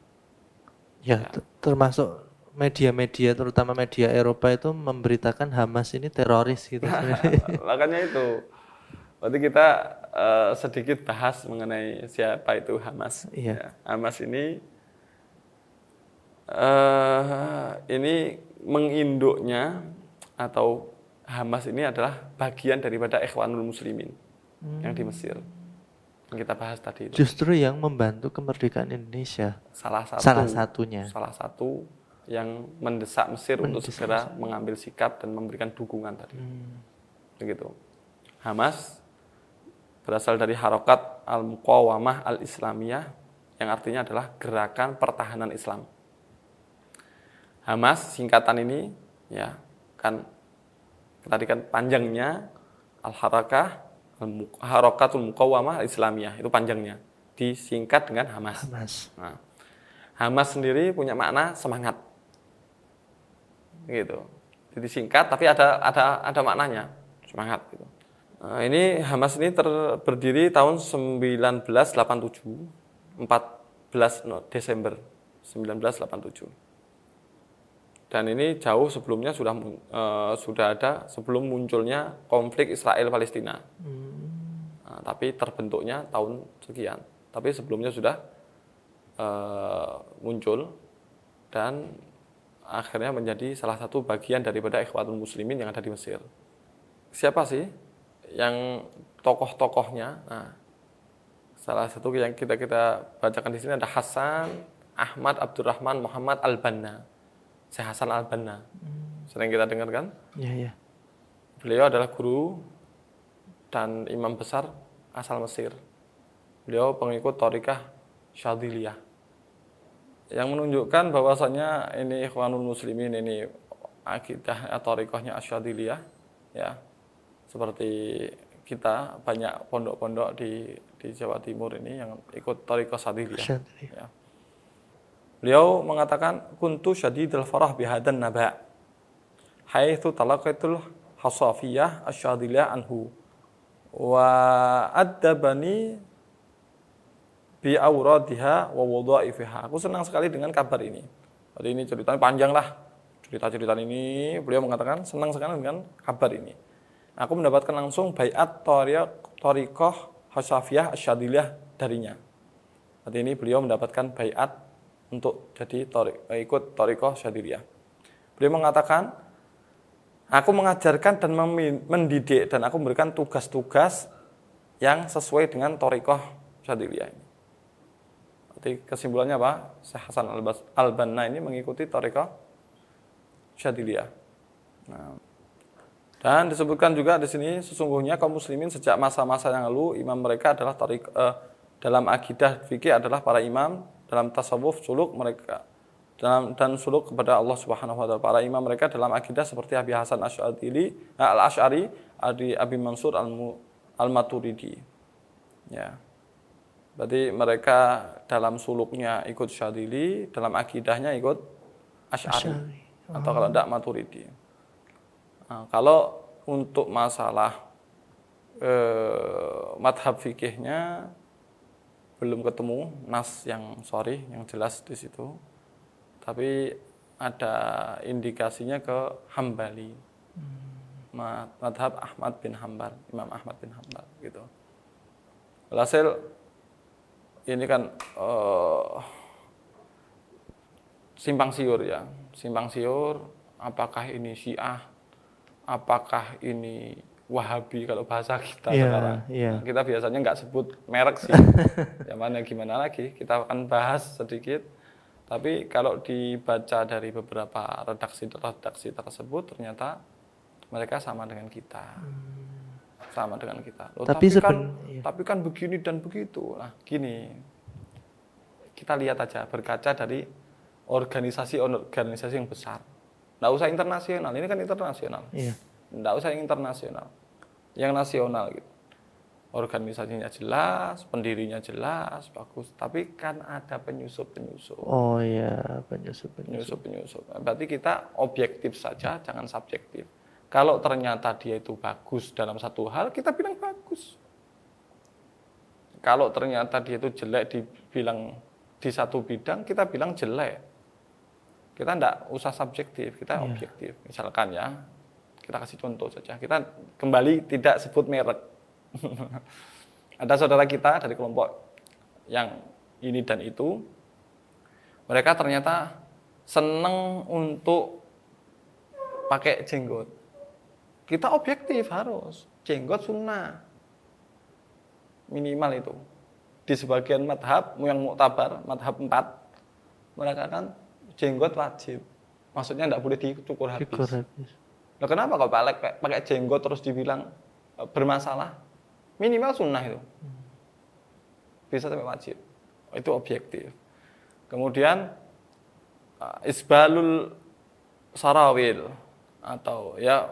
Ya, termasuk media-media, terutama media Eropa itu memberitakan Hamas ini teroris gitu sebenarnya. Makanya itu. Berarti kita sedikit bahas mengenai siapa itu Hamas. Iya. Ya, Hamas ini menginduknya atau Hamas ini adalah bagian daripada Ikhwanul Muslimin yang di Mesir. Yang kita bahas tadi itu. Justru yang membantu kemerdekaan Indonesia. Salah satunya. Salah satu yang mendesak Mesir untuk Mendesak segera mengambil sikap dan memberikan dukungan tadi. Begitu. Hamas berasal dari Harokat Al-Muqawamah Al-Islamiyah yang artinya adalah gerakan pertahanan Islam. Hamas singkatan ini ya kan tadi kan panjangnya Harakatul Muqawamah Al-Islamiyah itu panjangnya disingkat dengan Hamas. Nah, Hamas sendiri punya makna semangat. Gitu. Jadi singkat tapi ada maknanya, semangat gitu. Nah, ini Hamas ini berdiri tahun 1987, 14 Desember 1987. Dan ini jauh sebelumnya sudah ada sebelum munculnya konflik Israel Palestina. Nah, tapi terbentuknya tahun sekian. Tapi sebelumnya sudah muncul dan akhirnya menjadi salah satu bagian daripada Ikhwanul Muslimin yang ada di Mesir. Siapa sih yang tokoh-tokohnya? Nah, salah satu yang kita bacakan di sini ada Hasan Ahmad Abdurrahman Muhammad Al-Banna. Syekh Hasan Al-Banna. Sering kita dengar kan? Iya, iya. Beliau adalah guru dan imam besar asal Mesir. Beliau pengikut Thariqah Syadziliyah. Yang menunjukkan bahwasanya ini Ikhwanul Muslimin ini akidah Thariqahnya Syadziliyah ya. Seperti kita banyak pondok-pondok di Jawa Timur ini yang ikut Thariqah Syadziliyah. Ya. Beliau mengatakan kuntu syadidul farah bihadan naba haitsu talaqaitul hasafiyah asyadiliyah anhu wa addabani bi auradiha wa wadhaifiha. Aku senang sekali dengan kabar ini. Jadi ini ceritanya panjang lah. Cerita-cerita ini beliau mengatakan senang sekali dengan kabar ini. Aku mendapatkan langsung baiat thariqah hasafiyah asyadiliyah darinya. Jadi ini beliau mendapatkan baiat untuk jadi ikut Thariqah Syadziliyah. Beliau mengatakan, aku mengajarkan dan mendidik dan aku memberikan tugas-tugas yang sesuai dengan Thariqah Syadziliyah ini. Jadi kesimpulannya apa? Syekh Hasan Al-Banna ini mengikuti Thariqah Syadziliyah. Nah, dan disebutkan juga di sini sesungguhnya kaum muslimin sejak masa-masa yang lalu imam mereka adalah dalam akidah fikih adalah para imam, dalam tasawuf suluk mereka dan suluk kepada Allah Subhanahu wa taala. Para imam mereka dalam akidah seperti Abi Hasan Al-Asy'ari, Abi Mansur Al-Maturidi. Ya. Berarti mereka dalam suluknya ikut Syadzili, dalam akidahnya ikut Asy'ari Asy'ari. atau kalau tidak Maturidi. Nah, kalau untuk masalah madhab fikihnya belum ketemu nas yang sorry, yang jelas di situ. Tapi ada indikasinya ke Hambali. Madhab Ahmad bin Hambal, Imam Ahmad bin Hambal gitu. Alhasil ini kan simpang siur ya, simpang siur. Apakah ini Syiah, apakah ini Wahabi kalau bahasa kita sekarang. Nah, kita biasanya nggak sebut merek sih. Yang mana gimana lagi, kita akan bahas sedikit. Tapi kalau dibaca dari beberapa redaksi tersebut, ternyata mereka sama dengan kita. Sama dengan kita. Loh, tapi kan begini dan begitu. Nah, gini. Kita lihat aja, berkaca dari organisasi yang besar. Nggak usah internasional, ini kan internasional. Nggak usah yang internasional. Yang nasional gitu. Organisasinya jelas, pendirinya jelas, bagus. Tapi kan ada penyusup-penyusup. Oh iya, penyusup. Berarti kita objektif saja, jangan subjektif. Kalau ternyata dia itu bagus dalam satu hal, kita bilang bagus. Kalau ternyata dia itu jelek dibilang di satu bidang, kita bilang jelek. Kita enggak usah subjektif, kita objektif. Misalkan ya, kita kasih contoh saja. Kita kembali tidak sebut merek. Ada saudara kita dari kelompok yang ini dan itu, mereka ternyata senang untuk pakai jenggot. Kita objektif harus, jenggot sunnah. Minimal itu. Di sebagian madhab, yang muktabar, madhab 4, mereka kan jenggot wajib. Maksudnya tidak boleh dicukur habis. Nah, kenapa kalau pakai jenggot terus dibilang bermasalah? Minimal sunnah itu. Bisa sampai wajib. Itu objektif. Kemudian isbalul sarawil atau ya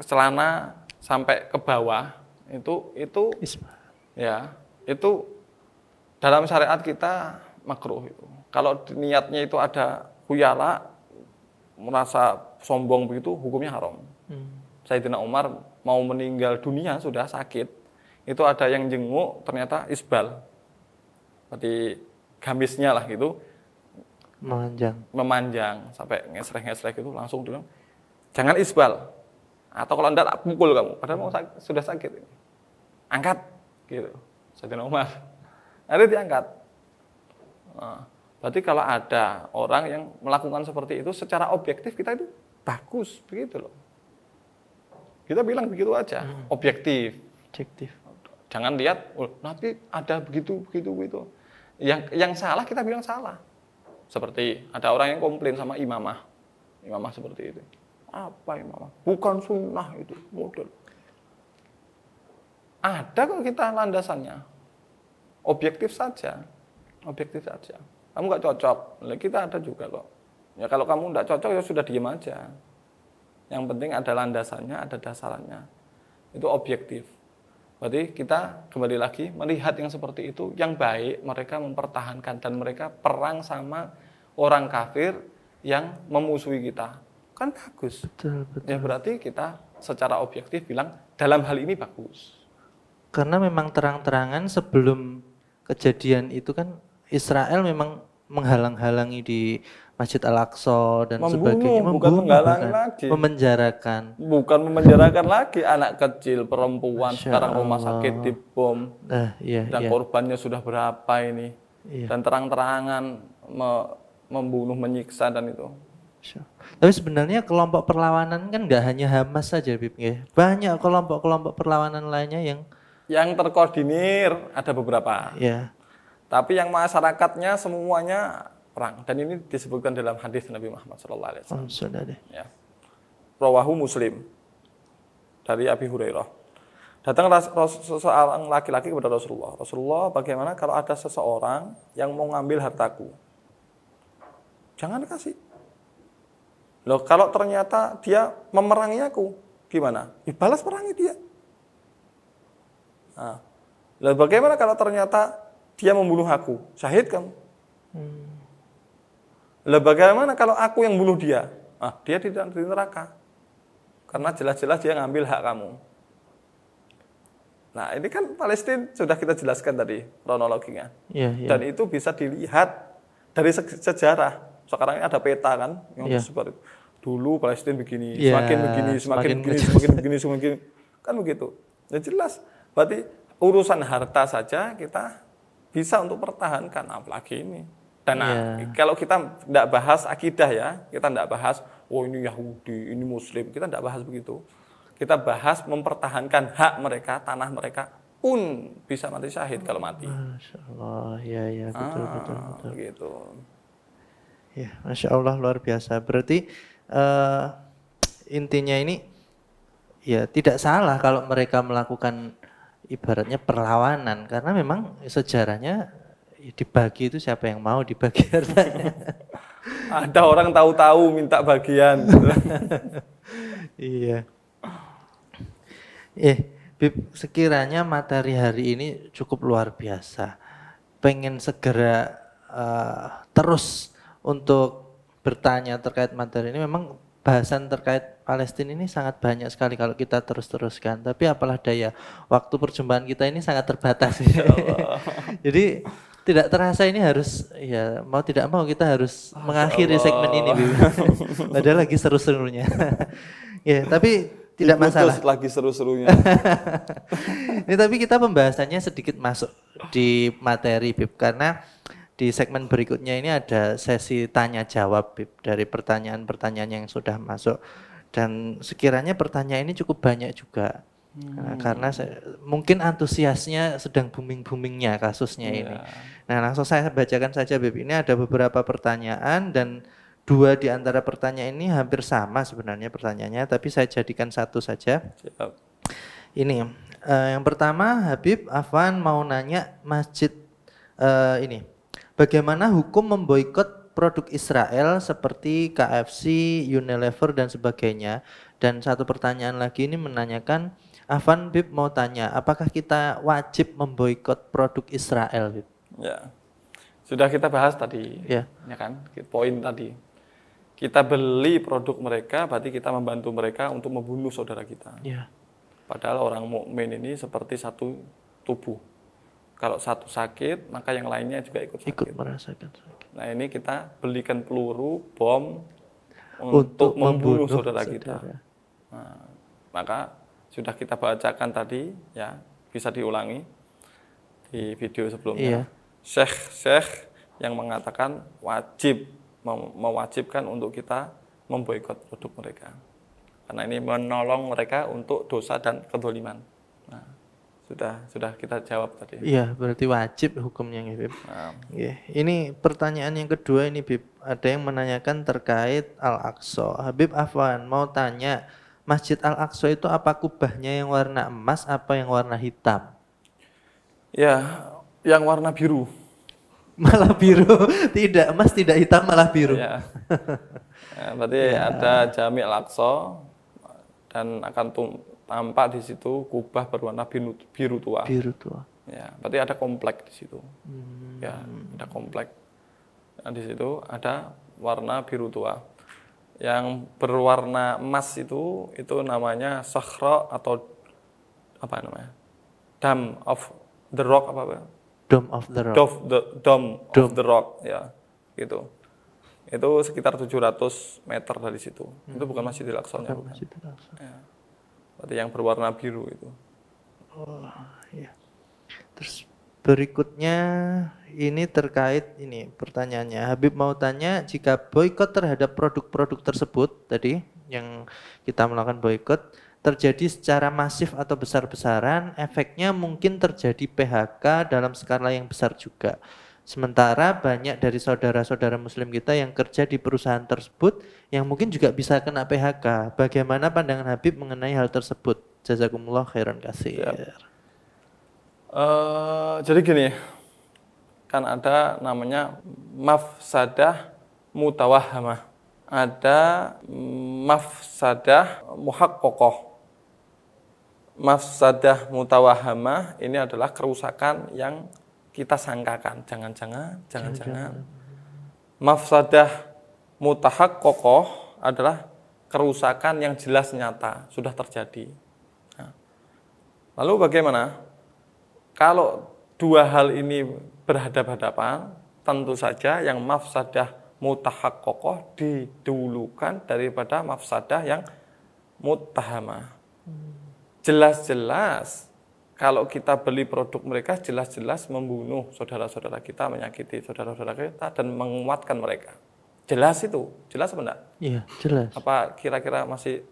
celana sampai ke bawah itu ya itu dalam syariat kita makruh itu. Kalau niatnya itu ada khuyala, merasa sombong begitu, hukumnya haram. Sayyidina Umar mau meninggal dunia, sudah sakit, itu ada yang jenguk, ternyata isbal, berarti gamisnya lah gitu, memanjang sampai ngesreh gitu, langsung bilang jangan isbal, atau kalau enggak tak pukul kamu, padahal mau sudah sakit, angkat gitu. Sayyidina Umar akhirnya diangkat. Nah, berarti kalau ada orang yang melakukan seperti itu secara objektif, kita itu bagus begitu loh. Kita bilang begitu aja, objektif. Jangan lihat, nanti ada begitu. Yang salah kita bilang salah. Seperti ada orang yang komplain sama imamah seperti itu. Apa imamah? Bukan sunnah itu model. Ada kok kita landasannya. Objektif saja. Kamu nggak cocok, kita ada juga kok. Ya kalau kamu nggak cocok ya sudah diam aja. Yang penting ada landasannya, ada dasarannya. Itu objektif. Berarti kita kembali lagi melihat yang seperti itu, yang baik mereka mempertahankan dan mereka perang sama orang kafir yang memusuhi kita. Kan bagus. Betul. Ya berarti kita secara objektif bilang dalam hal ini bagus. Karena memang terang-terangan sebelum kejadian itu kan Israel memang menghalang-halangi di Masjid Al-Aqsa dan sebagainya, bukan menghalangi lagi, memenjarakan. Bukan memenjarakan lagi, anak kecil, perempuan, sekarang rumah sakit dibom, dan korbannya sudah berapa ini, dan terang-terangan membunuh, menyiksa dan itu. Tapi sebenarnya kelompok perlawanan kan nggak hanya Hamas saja, Bib, ya. Banyak kelompok-kelompok perlawanan lainnya yang terkoordinir, ada beberapa. Ya. Tapi yang masyarakatnya semuanya perang, dan ini disebutkan dalam hadis Nabi Muhammad SAW. Ya. Rawahu Muslim dari Abi Hurairah. Datang seorang laki-laki kepada Rasulullah. Rasulullah, bagaimana kalau ada seseorang yang mau ngambil hartaku? Jangan kasih. Loh, kalau ternyata dia memerangi aku, gimana? Balas perangi dia. Nah, lalu bagaimana kalau ternyata dia membunuh aku? Syahid kamu. Lah bagaimana kalau aku yang bunuh dia? Dia tidak di neraka. Karena jelas-jelas dia ngambil hak kamu. Nah, ini kan Palestina sudah kita jelaskan tadi kronologinya. Iya, iya. Dan itu bisa dilihat dari sejarah. Sekarang ini ada peta kan yang tersebar itu. Dulu Palestina begini, Iya, semakin begini, semakin begini, semakin kan begitu. Ya jelas. Berarti urusan harta saja kita bisa untuk pertahankan, apalagi ini. Dan kalau kita tidak bahas akidah ya, kita tidak bahas, ini Yahudi, ini Muslim, kita tidak bahas begitu. Kita bahas mempertahankan hak mereka, tanah mereka pun bisa mati syahid kalau mati. Masya Allah, ya, betul. Gitu. Ya, Masya Allah, luar biasa. Berarti intinya ini ya tidak salah kalau mereka melakukan ibaratnya perlawanan, karena memang sejarahnya dibagi itu siapa yang mau dibagi hartanya. Ada orang tahu-tahu minta bagian. Iya. Bib, sekiranya materi hari ini cukup luar biasa. Pengen segera terus untuk bertanya terkait materi ini. Memang bahasan terkait Palestina ini sangat banyak sekali kalau kita terus-teruskan. Tapi apalah daya, waktu perjumpaan kita ini sangat terbatas. Jadi tidak terasa ini harus, ya mau tidak mau kita harus mengakhiri segmen ini. Padahal lagi seru-serunya. Ya, tapi tidak masalah. Lagi seru-serunya. Ini tapi kita pembahasannya sedikit masuk di materi, Bib, karena di segmen berikutnya ini ada sesi tanya jawab, Bib, dari pertanyaan-pertanyaan yang sudah masuk. Dan sekiranya pertanyaan ini cukup banyak juga. Karena mungkin antusiasnya sedang booming-boomingnya kasusnya ini. Nah, langsung saya bacakan saja, Bib. Ini ada beberapa pertanyaan dan 2 di antara pertanyaan ini hampir sama sebenarnya pertanyaannya, tapi saya jadikan satu saja. Siap. Ini yang pertama, Habib Afwan mau nanya masjid ini. Bagaimana hukum memboikot produk Israel seperti KFC, Unilever dan sebagainya? Dan satu pertanyaan lagi ini menanyakan, Afwan, Bib mau tanya, apakah kita wajib memboikot produk Israel, Bib? Ya. Sudah kita bahas tadi. Ya kan? Poin tadi. Kita beli produk mereka, berarti kita membantu mereka untuk membunuh saudara kita. Ya. Padahal orang mukmin ini seperti satu tubuh. Kalau satu sakit, maka yang lainnya juga ikut sakit. Ikut merasakan sakit. Nah, ini kita belikan peluru, bom untuk membunuh saudara kita. Nah, maka sudah kita bacakan tadi, ya bisa diulangi di video sebelumnya. Syekh yang mengatakan mewajibkan untuk kita memboikot produk mereka. Karena ini menolong mereka untuk dosa dan kezaliman. Nah, sudah kita jawab tadi. Iya, berarti wajib hukumnya, Bib. Ini pertanyaan yang kedua ini, Bib. Ada yang menanyakan terkait Al-Aqsa. Habib Afwan mau tanya, Masjid Al-Aqsa itu apa kubahnya yang warna emas, apa yang warna hitam? Ya, yang warna biru. Malah biru, tidak emas, tidak hitam, malah biru. Ya. Berarti ada Jami Al-Aqsa dan akan tampak di situ kubah berwarna biru tua. Biru tua. Ya, berarti ada komplek di situ. Ya, ada komplek. Nah, di situ ada warna biru tua. Yang berwarna emas itu namanya Sakhra atau apa namanya? Dome of the Rock apa? Dome of the Rock. Dome of the Rock, ya, gitu. Itu sekitar 700 meter dari situ. Itu bukan Masjidil Aqsa-nya. Bukan Masjidil Aqsa. Ya. Berarti yang berwarna biru itu. Oh, iya. Terus berikutnya ini terkait ini pertanyaannya. Habib mau tanya, jika boikot terhadap produk-produk tersebut tadi yang kita melakukan boikot terjadi secara masif atau besar-besaran, efeknya mungkin terjadi PHK dalam skala yang besar juga. Sementara banyak dari saudara-saudara muslim kita yang kerja di perusahaan tersebut yang mungkin juga bisa kena PHK. Bagaimana pandangan Habib mengenai hal tersebut? Jazakumullah khairan katsir. Jadi gini, kan ada namanya mafsadah mutawahhamah. Ada mafsadah muhaqqaqah. Mafsadah mutawahhamah ini adalah kerusakan yang kita sangkakan, jangan-jangan. Mafsadah Mutahaqqaqah adalah kerusakan yang jelas nyata sudah terjadi. Nah, lalu bagaimana? Kalau dua hal ini berhadapan-hadapan, tentu saja yang mafsadah mutahaqqaqah didulukan daripada mafsadah yang muttahamah. Jelas-jelas kalau kita beli produk mereka jelas-jelas membunuh saudara-saudara kita, menyakiti saudara-saudara kita dan menguatkan mereka. Jelas itu, jelas apa enggak? Iya, jelas. Apa kira-kira masih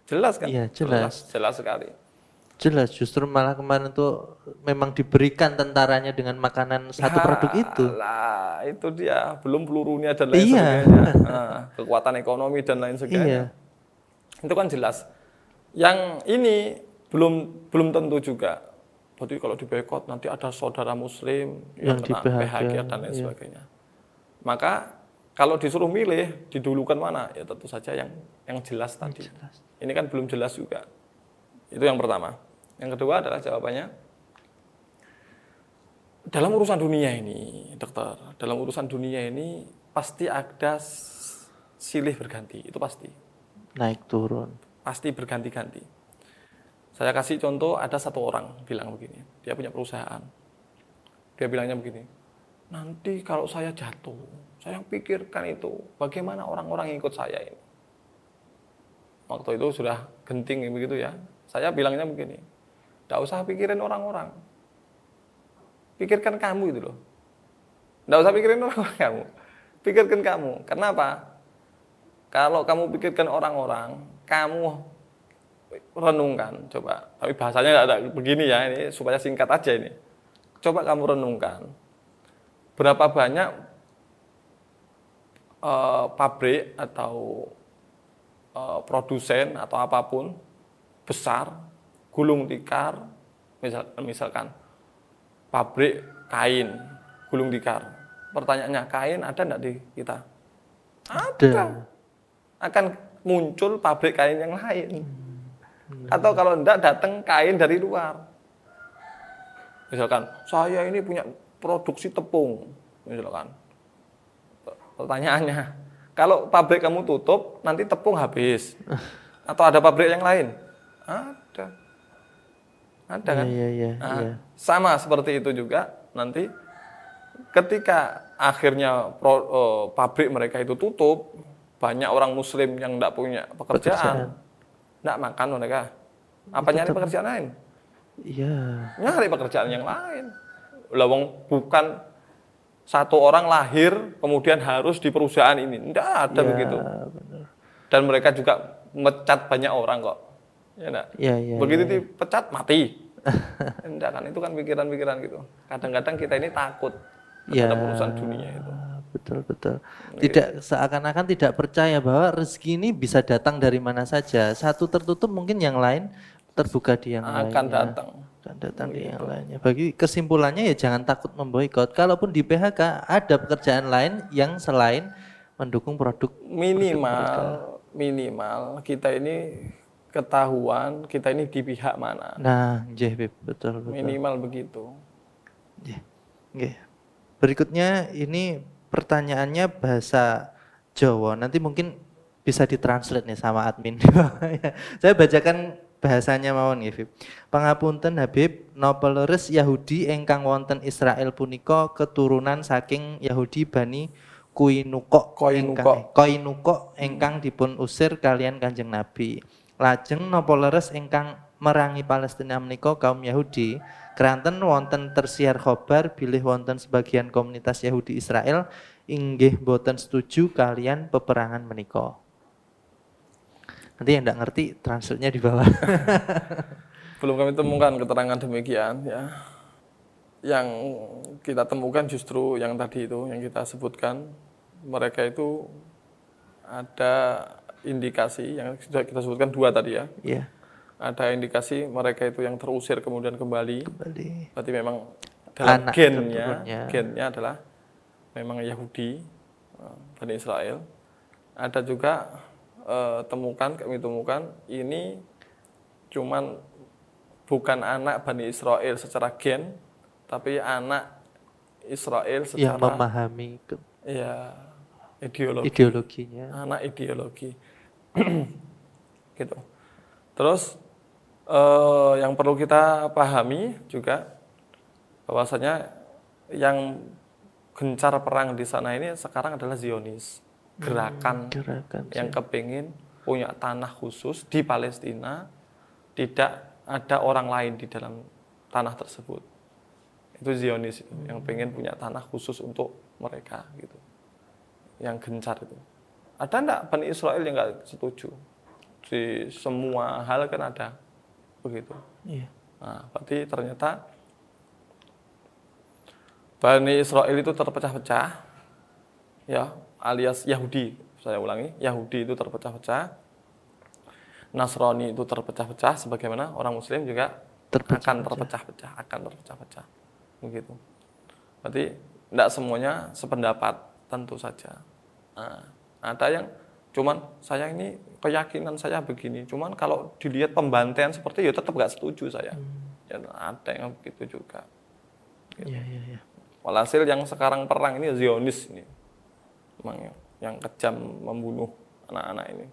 jelas kan? Iya, jelas. Jelas sekali. Jelas, justru malah kemarin tuh memang diberikan tentaranya dengan makanan satu produk itu. Lah, itu dia, belum pelurunya dan lain Iya. sebagainya. Nah, kekuatan ekonomi dan lain sebagainya. Iya. Itu kan jelas. Yang ini belum tentu juga. Berarti kalau di boikot nanti ada saudara muslim yang Yang kena di-PHK, PHK dan lain iya. sebagainya. Maka kalau disuruh milih, didulukan mana? Ya tentu saja yang jelas tadi. Jelas. Ini kan belum jelas juga. Itu yang pertama. Yang kedua adalah jawabannya, dalam urusan dunia ini, dokter, dalam urusan dunia ini pasti ada silih berganti, itu pasti. Naik turun. Pasti berganti-ganti. Saya kasih contoh, ada satu orang bilang begini, dia punya perusahaan. Dia bilangnya begini, nanti kalau saya jatuh, saya pikirkan itu, bagaimana orang-orang yang ikut saya ini. Waktu itu sudah genting begitu ya. Saya bilangnya begini, tidak usah pikirin orang-orang. Pikirkan kamu itu loh. Tidak usah pikirin orang-orang kamu. Pikirkan kamu. Kenapa? Kalau kamu pikirkan orang-orang, kamu renungkan. Coba. Tapi bahasanya tidak ada begini ya, ini supaya singkat aja ini. Coba kamu renungkan. Berapa banyak pabrik atau produsen atau apapun besar gulung tikar, misalkan pabrik kain gulung tikar. Pertanyaannya, kain ada enggak di kita? Ada. Akan muncul pabrik kain yang lain. Atau kalau enggak datang kain dari luar. Misalkan, saya ini punya produksi tepung, misalkan. Pertanyaannya, kalau pabrik kamu tutup, nanti tepung habis. Atau ada pabrik yang lain? Ada. Ada kan? Iya. Sama seperti itu juga nanti ketika akhirnya pabrik mereka itu tutup, banyak orang muslim yang tidak punya pekerjaan. Tidak makan mereka. Apa nyari pekerjaan lain? Iya. Nyari pekerjaan yang lain. Lawang bukan satu orang lahir kemudian harus di perusahaan ini. Tidak ada begitu. Benar. Dan mereka juga mecat banyak orang kok. Ya enggak? Iya. Begitu dipecat mati. Enggak kan, itu kan pikiran-pikiran gitu. Kadang-kadang kita ini takut terhadap urusan dunia itu. Betul. Tidak seakan-akan tidak percaya bahwa rezeki ini bisa datang dari mana saja. Satu tertutup mungkin yang lain terbuka di yang lainnya. Akan datang Di yang lainnya. Bagi kesimpulannya ya jangan takut memboikot. Kalaupun di PHK ada pekerjaan lain yang selain mendukung produk minimal kita ini ketahuan kita ini di pihak mana. Nah, betul. Minimal begitu. Nggih. Berikutnya ini pertanyaannya bahasa Jawa. Nanti mungkin bisa ditranslate nih sama admin. Saya bacakan bahasanya mawon nggih, Habib. Pangapunten Habib, napa leres Yahudi ingkang wonten Israel punika keturunan saking Yahudi Bani Koinukok ingkang dipun usir kalian Kanjeng Nabi. Lajeng napa leres ingkang merangi Palestina menika kaum Yahudi keranten wonten tersiar khobar bilih wonten sebagian komunitas Yahudi Israel inggih boten setuju kalian peperangan menika. Nanti yang tidak ngerti translate-nya di bawah. Belum kami temukan keterangan demikian ya. Yang kita temukan justru yang tadi itu yang kita sebutkan, mereka itu ada indikasi yang sudah kita sebutkan dua tadi ya. Iya. Ada indikasi mereka itu yang terusir kemudian kembali. Berarti memang dalam Anak gennya adalah memang Yahudi, Bani Israel. Ada juga kami temukan ini cuman bukan anak Bani Israel secara gen, tapi anak Israel secara yang memahami. Ya, Ideologinya. anak ideologi. Gitu. Terus yang perlu kita pahami juga bahwasanya yang gencar perang di sana ini sekarang adalah Zionis, gerakan Gerakan yang sih. kepingin punya tanah khusus di Palestina, tidak ada orang lain di dalam tanah tersebut. Itu Zionis itu, yang pengen punya tanah khusus untuk mereka gitu, yang gencar itu. Ada enggak Bani Israel yang nggak setuju? Di semua hal kan ada begitu. Iya. Nah, berarti ternyata Bani Israel itu terpecah-pecah, ya, alias Yahudi. Saya ulangi, Yahudi itu terpecah-pecah, Nasrani itu terpecah-pecah, sebagaimana orang Muslim juga akan terpecah-pecah, begitu. Berarti tidak semuanya sependapat, tentu saja. Nah, ada yang cuman saya ini keyakinan saya begini, cuman kalau dilihat pembantaian seperti itu tetap nggak setuju saya. Ya, ada yang begitu juga. Iya, iya, iya. Walhasil yang sekarang perang ini Zionis ini, memang yang kejam membunuh anak-anak ini.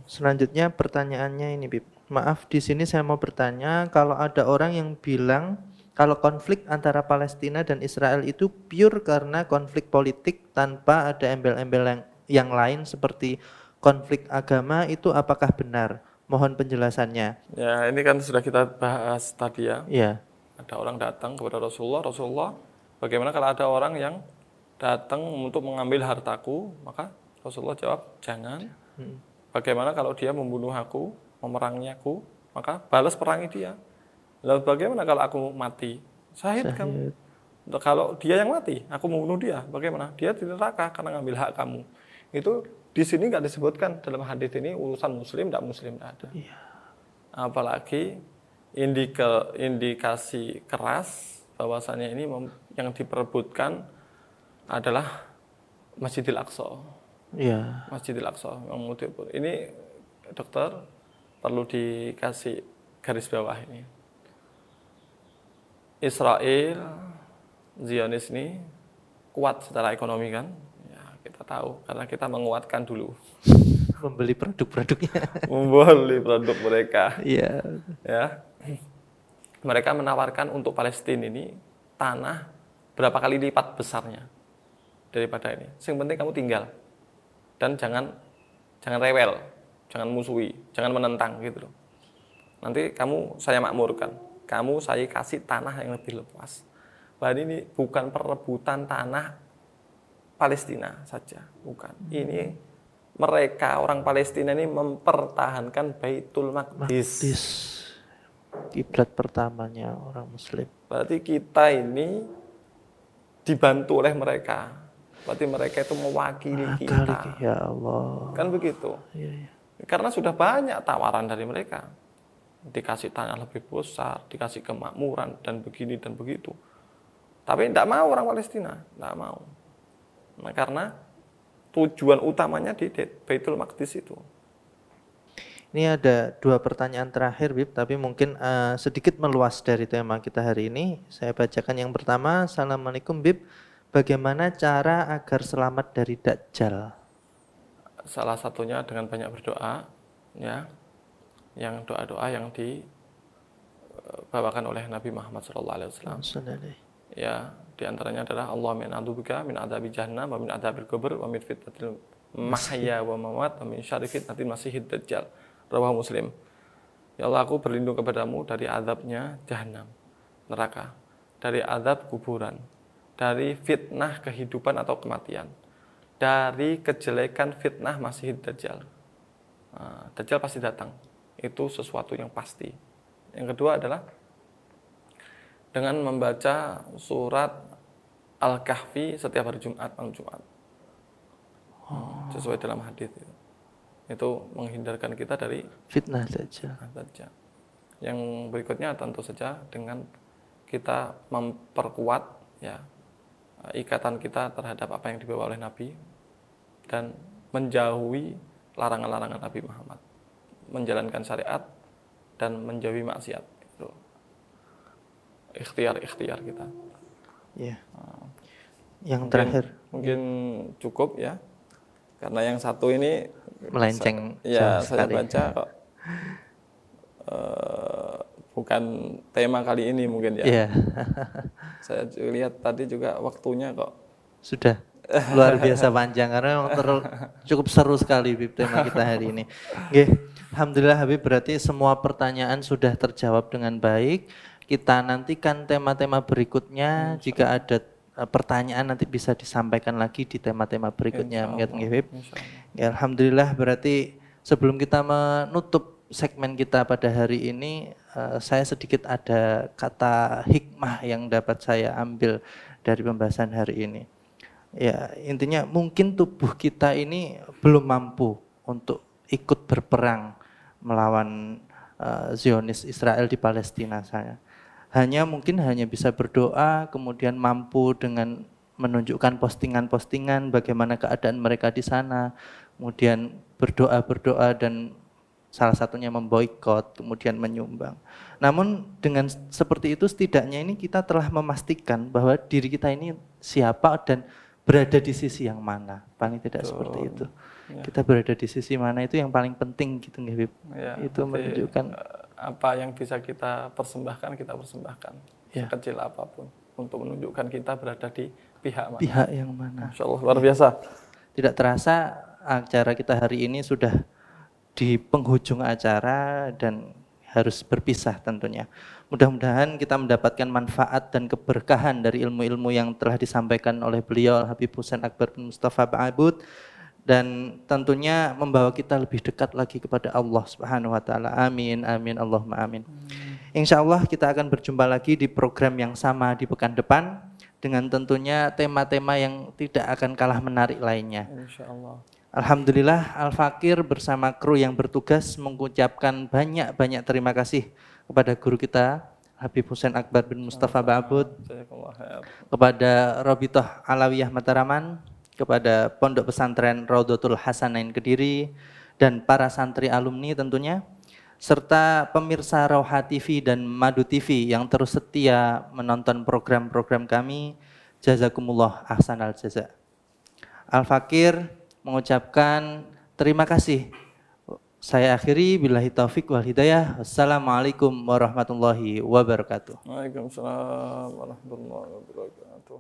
Selanjutnya pertanyaannya ini, Bib. Maaf, di sini saya mau bertanya, kalau ada orang yang bilang kalau konflik antara Palestina dan Israel itu pure karena konflik politik tanpa ada embel-embel yang lain seperti konflik agama, itu apakah benar? Mohon penjelasannya. Ya, ini kan sudah kita bahas tadi ya. Iya. Ada orang datang kepada Rasulullah, bagaimana kalau ada orang yang datang untuk mengambil hartaku? Maka Rasulullah jawab, jangan. Bagaimana kalau dia membunuh aku, memerangi aku? Maka balas perangi dia. Lalu bagaimana kalau aku mati? Syahid kamu. Kalau dia yang mati, aku membunuh dia, bagaimana? Dia di neraka karena ngambil hak kamu. Itu di sini nggak disebutkan dalam hadis ini urusan muslim, tidak muslim, tidak ada. Iya. Apalagi indikasi keras bahwasannya ini yang diperebutkan adalah Masjidil Aqsa. Iya. Masjidil Aqsa. Ini dokter perlu dikasih garis bawah ini. Israel, Zionis ini kuat secara ekonomi kan? Ya, kita tahu karena kita menguatkan dulu. Membeli produk-produknya. Membeli produk mereka. Iya. Ya. Mereka menawarkan untuk Palestina ini tanah berapa kali lipat besarnya daripada ini. Yang penting kamu tinggal. Dan jangan rewel, jangan musuhi, jangan menentang gitu loh. Nanti kamu saya makmurkan, kamu saya kasih tanah yang lebih luas. Bahwa ini bukan perebutan tanah Palestina saja, bukan. Ini mereka orang Palestina ini mempertahankan Baitul Maqdis. Kiblat pertamanya orang Muslim. Berarti kita ini dibantu oleh mereka. Berarti mereka itu mewakili kita. Ya Allah. Kan begitu. Iya, iya. Karena sudah banyak tawaran dari mereka. Dikasih tanah lebih besar, dikasih kemakmuran, dan begini dan begitu. Tapi tidak mau orang Palestina. Tidak mau. Nah, karena tujuan utamanya di Baitul Maqdis itu. Ini ada 2 pertanyaan terakhir, Bib, tapi mungkin sedikit meluas dari tema kita hari ini. Saya bacakan yang pertama. Assalamualaikum, Bib. Bagaimana cara agar selamat dari Dajjal? Salah satunya dengan banyak berdoa, ya. Yang doa-doa yang dibawakan oleh Nabi Muhammad SAW. Ya, diantaranya adalah Allahumma inna a'udzubika min adzabi jahannam wa min adzabil kubur wa min fitnatil mahya wa mamat wa min syarri fitnatil masiihid dajjal. Rawahu Muslim. Ya Allah, aku berlindung kepadamu dari azabnya jahanam, neraka, dari azab kuburan, dari fitnah kehidupan atau kematian, dari kejelekan fitnah Masiihid Dajjal. Nah, Dajjal pasti datang. Itu sesuatu yang pasti. Yang kedua adalah dengan membaca surat Al-Kahfi setiap hari Jumat, malam Jumat. Sesuai dalam hadis itu menghindarkan kita dari fitnah Dajjal. Yang berikutnya tentu saja dengan kita memperkuat ya ikatan kita terhadap apa yang dibawa oleh Nabi dan menjauhi larangan-larangan Nabi Muhammad, menjalankan syariat dan menjauhi maksiat. Itu ikhtiar kita. Ya. Yang terakhir mungkin cukup ya. Karena yang satu ini Melenceng ya jauh saya sekali. baca kok bukan tema kali ini mungkin ya. Iya, Saya lihat tadi juga waktunya kok sudah luar biasa panjang karena memang cukup seru sekali Habib tema kita hari ini. Oke, alhamdulillah Habib, berarti semua pertanyaan sudah terjawab dengan baik. Kita nantikan tema-tema berikutnya. Jika ada pertanyaan nanti bisa disampaikan lagi di tema-tema berikutnya. Ingat Habib. Ya, alhamdulillah, berarti sebelum kita menutup segmen kita pada hari ini, saya sedikit ada kata hikmah yang dapat saya ambil dari pembahasan hari ini. Ya, intinya mungkin tubuh kita ini belum mampu untuk ikut berperang melawan Zionis Israel di Palestina saya. Mungkin hanya bisa berdoa, kemudian mampu dengan menunjukkan postingan-postingan bagaimana keadaan mereka di sana, kemudian berdoa-berdoa dan salah satunya memboikot, kemudian menyumbang. Namun dengan seperti itu setidaknya ini kita telah memastikan bahwa diri kita ini siapa dan berada di sisi yang mana. Paling tidak seperti itu. Ya. Kita berada di sisi mana itu yang paling penting gitu, Habib. Ya, itu menunjukkan apa yang bisa kita persembahkan, ya, sekecil apapun untuk menunjukkan kita berada di pihak mana. Pihak yang mana. Masya Allah, luar biasa. Tidak terasa acara kita hari ini sudah di penghujung acara dan harus berpisah tentunya. Mudah-mudahan kita mendapatkan manfaat dan keberkahan dari ilmu-ilmu yang telah disampaikan oleh beliau Habib Husain Akbar bin Mustafa Ba'abud, dan tentunya membawa kita lebih dekat lagi kepada Allah Subhanahu wa taala. Amin amin Allahumma amin. Insyaallah kita akan berjumpa lagi di program yang sama di pekan depan dengan tentunya tema-tema yang tidak akan kalah menarik lainnya. Insyaallah. Alhamdulillah, Al-Fakir bersama kru yang bertugas mengucapkan banyak-banyak terima kasih kepada guru kita Habib Husain Akbar bin Mustafa Ba'abud, kepada Robitoh Alawiyah Mataraman, kepada Pondok Pesantren Raudhatul Hasanain Kediri, dan para santri alumni tentunya, serta pemirsa Rauha TV dan Madu TV yang terus setia menonton program-program kami. Jazakumullah ahsanal jaza. Al-Fakir mengucapkan terima kasih. Saya akhiri, billahi taufik wal hidayah. Wassalamualaikum warahmatullahi wabarakatuh. Waalaikumsalam warahmatullahi wabarakatuh.